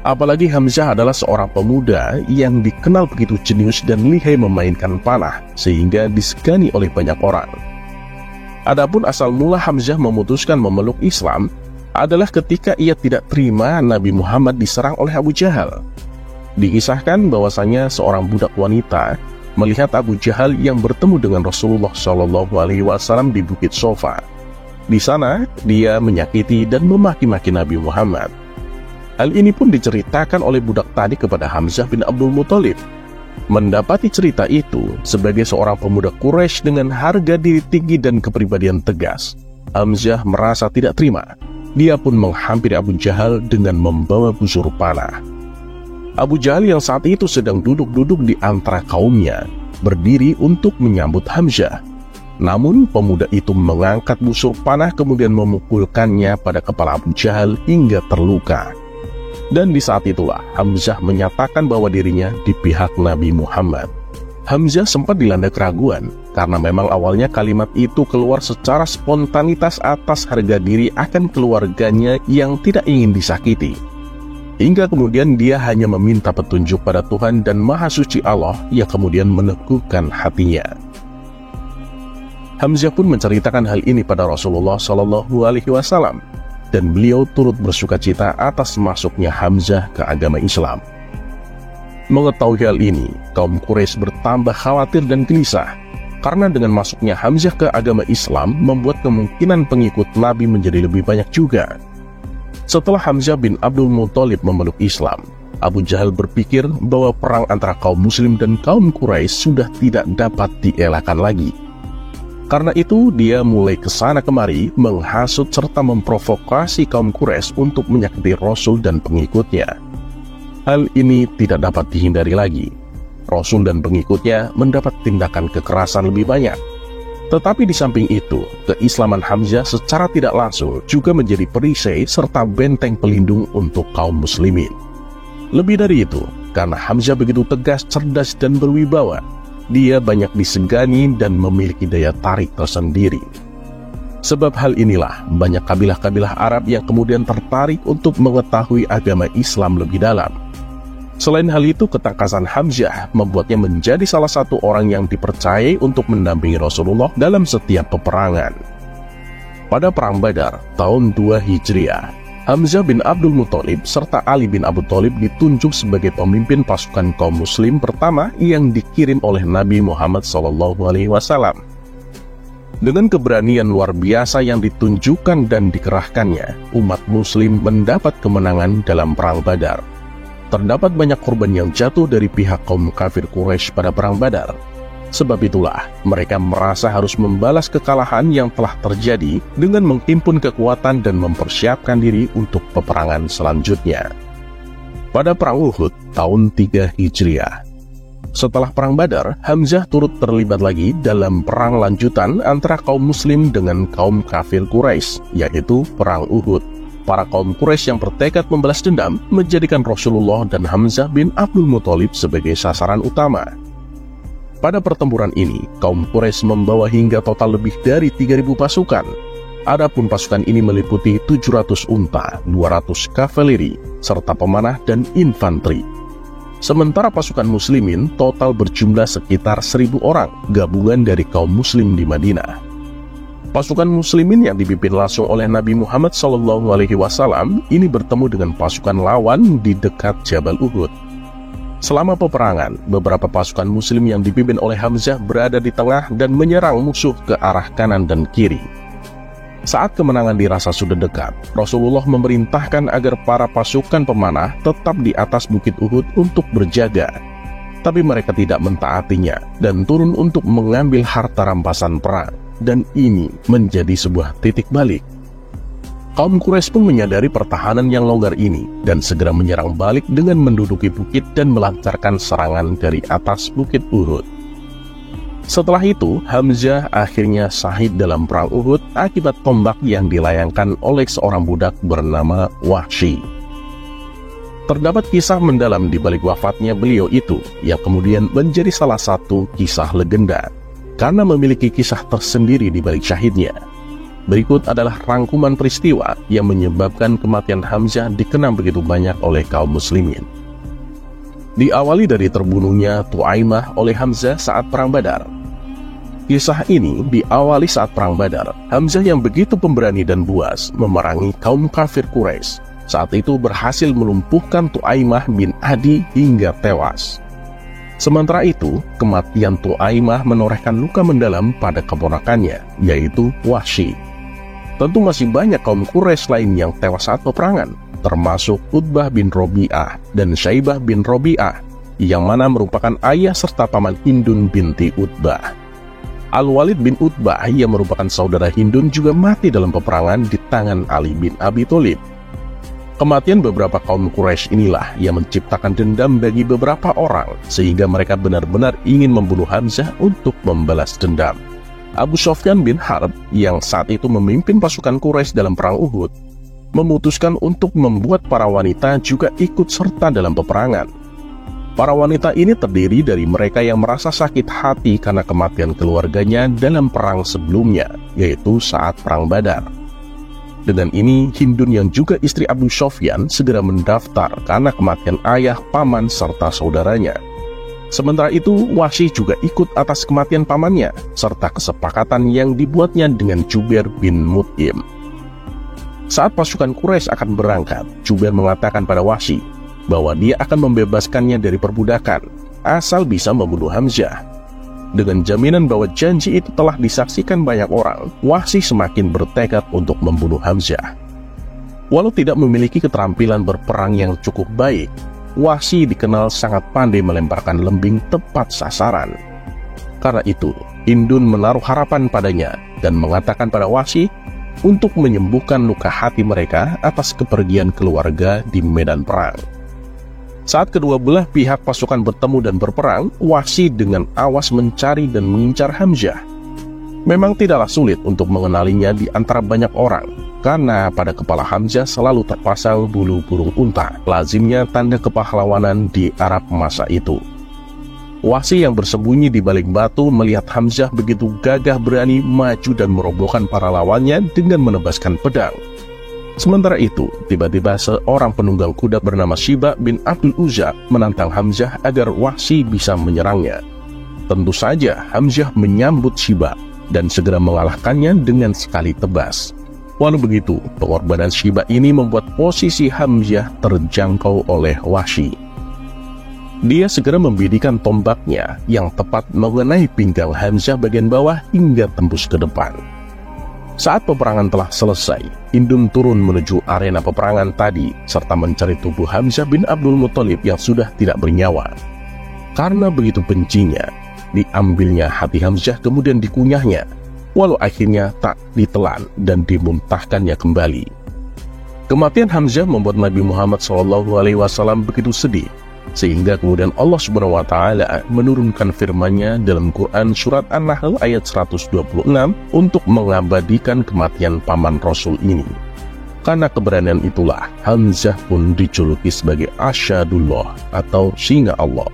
A: Apalagi Hamzah adalah seorang pemuda yang dikenal begitu jenius dan lihai memainkan panah, sehingga disegani oleh banyak orang. Adapun asal mula Hamzah memutuskan memeluk Islam adalah ketika ia tidak terima Nabi Muhammad diserang oleh Abu Jahal. Dikisahkan bahwasanya seorang budak wanita melihat Abu Jahal yang bertemu dengan Rasulullah SAW di Bukit Sofa. Di sana, dia menyakiti dan memaki-maki Nabi Muhammad. Hal ini pun diceritakan oleh budak tadi kepada Hamzah bin Abdul Muthalib. Mendapati cerita itu, sebagai seorang pemuda Quraisy dengan harga diri tinggi dan kepribadian tegas, Hamzah merasa tidak terima. Dia pun menghampiri Abu Jahal dengan membawa busur panah. Abu Jahal yang saat itu sedang duduk-duduk di antara kaumnya, berdiri untuk menyambut Hamzah. Namun pemuda itu mengangkat busur panah kemudian memukulkannya pada kepala Abu Jahal hingga terluka. Dan di saat itulah Hamzah menyatakan bahwa dirinya di pihak Nabi Muhammad. Hamzah sempat dilanda keraguan, karena memang awalnya kalimat itu keluar secara spontanitas atas harga diri akan keluarganya yang tidak ingin disakiti. Hingga kemudian dia hanya meminta petunjuk pada Tuhan dan Maha Suci Allah yang kemudian meneguhkan hatinya. Hamzah pun menceritakan hal ini pada Rasulullah SAW, dan beliau turut bersukacita atas masuknya Hamzah ke agama Islam. Mengetahui hal ini, kaum Quraisy bertambah khawatir dan gelisah, karena dengan masuknya Hamzah ke agama Islam membuat kemungkinan pengikut Nabi menjadi lebih banyak juga. Setelah Hamzah bin Abdul Muthalib memeluk Islam, Abu Jahal berpikir bahwa perang antara kaum muslim dan kaum Quraisy sudah tidak dapat dielakkan lagi. Karena itu, dia mulai kesana kemari menghasut serta memprovokasi kaum Quraisy untuk menyakiti Rasul dan pengikutnya. Hal ini tidak dapat dihindari lagi. Rasul dan pengikutnya mendapat tindakan kekerasan lebih banyak. Tetapi di samping itu, keislaman Hamzah secara tidak langsung juga menjadi perisai serta benteng pelindung untuk kaum muslimin. Lebih dari itu, karena Hamzah begitu tegas, cerdas, dan berwibawa, dia banyak disegani dan memiliki daya tarik tersendiri. Sebab hal inilah, banyak kabilah-kabilah Arab yang kemudian tertarik untuk mengetahui agama Islam lebih dalam. Selain hal itu, ketangkasan Hamzah membuatnya menjadi salah satu orang yang dipercayai untuk mendampingi Rasulullah dalam setiap peperangan. Pada Perang Badar tahun 2 Hijriah, Hamzah bin Abdul Muthalib serta Ali bin Abi Thalib ditunjuk sebagai pemimpin pasukan kaum muslim pertama yang dikirim oleh Nabi Muhammad SAW. Dengan keberanian luar biasa yang ditunjukkan dan dikerahkannya, umat muslim mendapat kemenangan dalam Perang Badar. Terdapat banyak korban yang jatuh dari pihak kaum kafir Quraisy pada Perang Badar. Sebab itulah, mereka merasa harus membalas kekalahan yang telah terjadi dengan menghimpun kekuatan dan mempersiapkan diri untuk peperangan selanjutnya. Pada Perang Uhud tahun 3 Hijriah, Setelah Perang Badar, Hamzah turut terlibat lagi dalam perang lanjutan antara kaum muslim dengan kaum kafir Quraisy, yaitu Perang Uhud. Para kaum Quraisy yang bertekad membalas dendam menjadikan Rasulullah dan Hamzah bin Abdul Muthalib sebagai sasaran utama. Pada pertempuran ini, kaum Quraisy membawa hingga total lebih dari 3.000 pasukan. Adapun pasukan ini meliputi 700 unta, 200 kavaleri, serta pemanah dan infanteri. Sementara pasukan muslimin total berjumlah sekitar 1.000 orang, gabungan dari kaum muslim di Madinah. Pasukan muslimin yang dipimpin langsung oleh Nabi Muhammad SAW ini bertemu dengan pasukan lawan di dekat Jabal Uhud. Selama peperangan, beberapa pasukan muslim yang dipimpin oleh Hamzah berada di tengah dan menyerang musuh ke arah kanan dan kiri. Saat kemenangan dirasa sudah dekat, Rasulullah memerintahkan agar para pasukan pemanah tetap di atas bukit Uhud untuk berjaga. Tapi mereka tidak mentaatinya dan turun untuk mengambil harta rampasan perang. Dan ini menjadi sebuah titik balik. Kaum Quraisy pun menyadari pertahanan yang longgar ini dan segera menyerang balik dengan menduduki bukit dan melancarkan serangan dari atas bukit Uhud. Setelah itu, Hamzah akhirnya syahid dalam perang Uhud akibat tombak yang dilayangkan oleh seorang budak bernama Wahsy. Terdapat kisah mendalam di balik wafatnya beliau itu, yang kemudian menjadi salah satu kisah legenda, karena memiliki kisah tersendiri di balik syahidnya. Berikut adalah rangkuman peristiwa yang menyebabkan kematian Hamzah dikenang begitu banyak oleh kaum muslimin. Diawali dari terbunuhnya Tu'aimah oleh Hamzah saat Perang Badar. Kisah ini diawali saat Perang Badar. Hamzah yang begitu pemberani dan buas memerangi kaum kafir Quraisy, saat itu berhasil melumpuhkan Tu'aimah bin Adi hingga tewas. Sementara itu, kematian Tu'aimah menorehkan luka mendalam pada keponakannya, yaitu Wahsy. Tentu masih banyak kaum Quraisy lain yang tewas saat peperangan, termasuk Utbah bin Robi'ah dan Syaibah bin Robi'ah, yang mana merupakan ayah serta paman Hindun binti Utbah. Al-Walid bin Utbah yang merupakan saudara Hindun juga mati dalam peperangan di tangan Ali bin Abi Thalib. Kematian beberapa kaum Quraisy inilah yang menciptakan dendam bagi beberapa orang, sehingga mereka benar-benar ingin membunuh Hamzah untuk membalas dendam. Abu Sufyan bin Harb yang saat itu memimpin pasukan Quraisy dalam perang Uhud, memutuskan untuk membuat para wanita juga ikut serta dalam peperangan. Para wanita ini terdiri dari mereka yang merasa sakit hati karena kematian keluarganya dalam perang sebelumnya, yaitu saat Perang Badar. Dengan ini, Hindun yang juga istri Abu Sufyan segera mendaftar karena kematian ayah, paman, serta saudaranya. Sementara itu, Wahsy juga ikut atas kematian pamannya, serta kesepakatan yang dibuatnya dengan Jubair bin Mut'im. Saat pasukan Quraisy akan berangkat, Jubair mengatakan pada Wahsy bahwa dia akan membebaskannya dari perbudakan, asal bisa membunuh Hamzah. Dengan jaminan bahwa janji itu telah disaksikan banyak orang, Wahsy semakin bertekad untuk membunuh Hamzah. Walau tidak memiliki keterampilan berperang yang cukup baik, Wahsy dikenal sangat pandai melemparkan lembing tepat sasaran. Karena itu, Hindun menaruh harapan padanya dan mengatakan pada Wahsy untuk menyembuhkan luka hati mereka atas kepergian keluarga di medan perang. Saat kedua belah pihak pasukan bertemu dan berperang, Wahsy dengan awas mencari dan mengincar Hamzah. Memang tidaklah sulit untuk mengenalinya di antara banyak orang, karena pada kepala Hamzah selalu terpasang bulu burung unta, lazimnya tanda kepahlawanan di Arab masa itu. Wahsy yang bersembunyi di balik batu melihat Hamzah begitu gagah berani maju dan merobohkan para lawannya dengan menebaskan pedang. Sementara itu, tiba-tiba seorang penunggang kuda bernama Syiba bin Abdul Uzza menantang Hamzah agar Wahsy bisa menyerangnya. Tentu saja Hamzah menyambut Syiba dan segera mengalahkannya dengan sekali tebas. Walau begitu, pengorbanan Syiba ini membuat posisi Hamzah terjangkau oleh Wahsy. Dia segera membidikan tombaknya yang tepat mengenai pinggang Hamzah bagian bawah hingga tembus ke depan. Saat peperangan telah selesai, Hindun turun menuju arena peperangan tadi serta mencari tubuh Hamzah bin Abdul Muthalib yang sudah tidak bernyawa. Karena begitu bencinya, diambilnya hati Hamzah kemudian dikunyahnya, walau akhirnya tak ditelan dan dimuntahkannya kembali. Kematian Hamzah membuat Nabi Muhammad SAW begitu sedih. Sehingga kemudian Allah Subhanahu wa Ta'ala menurunkan firman-Nya dalam Quran surat An-Nahl ayat 126 untuk mengabadikan kematian paman Rasul ini. Karena keberanian itulah Hamzah pun dijuluki sebagai Asyadullah atau singa Allah.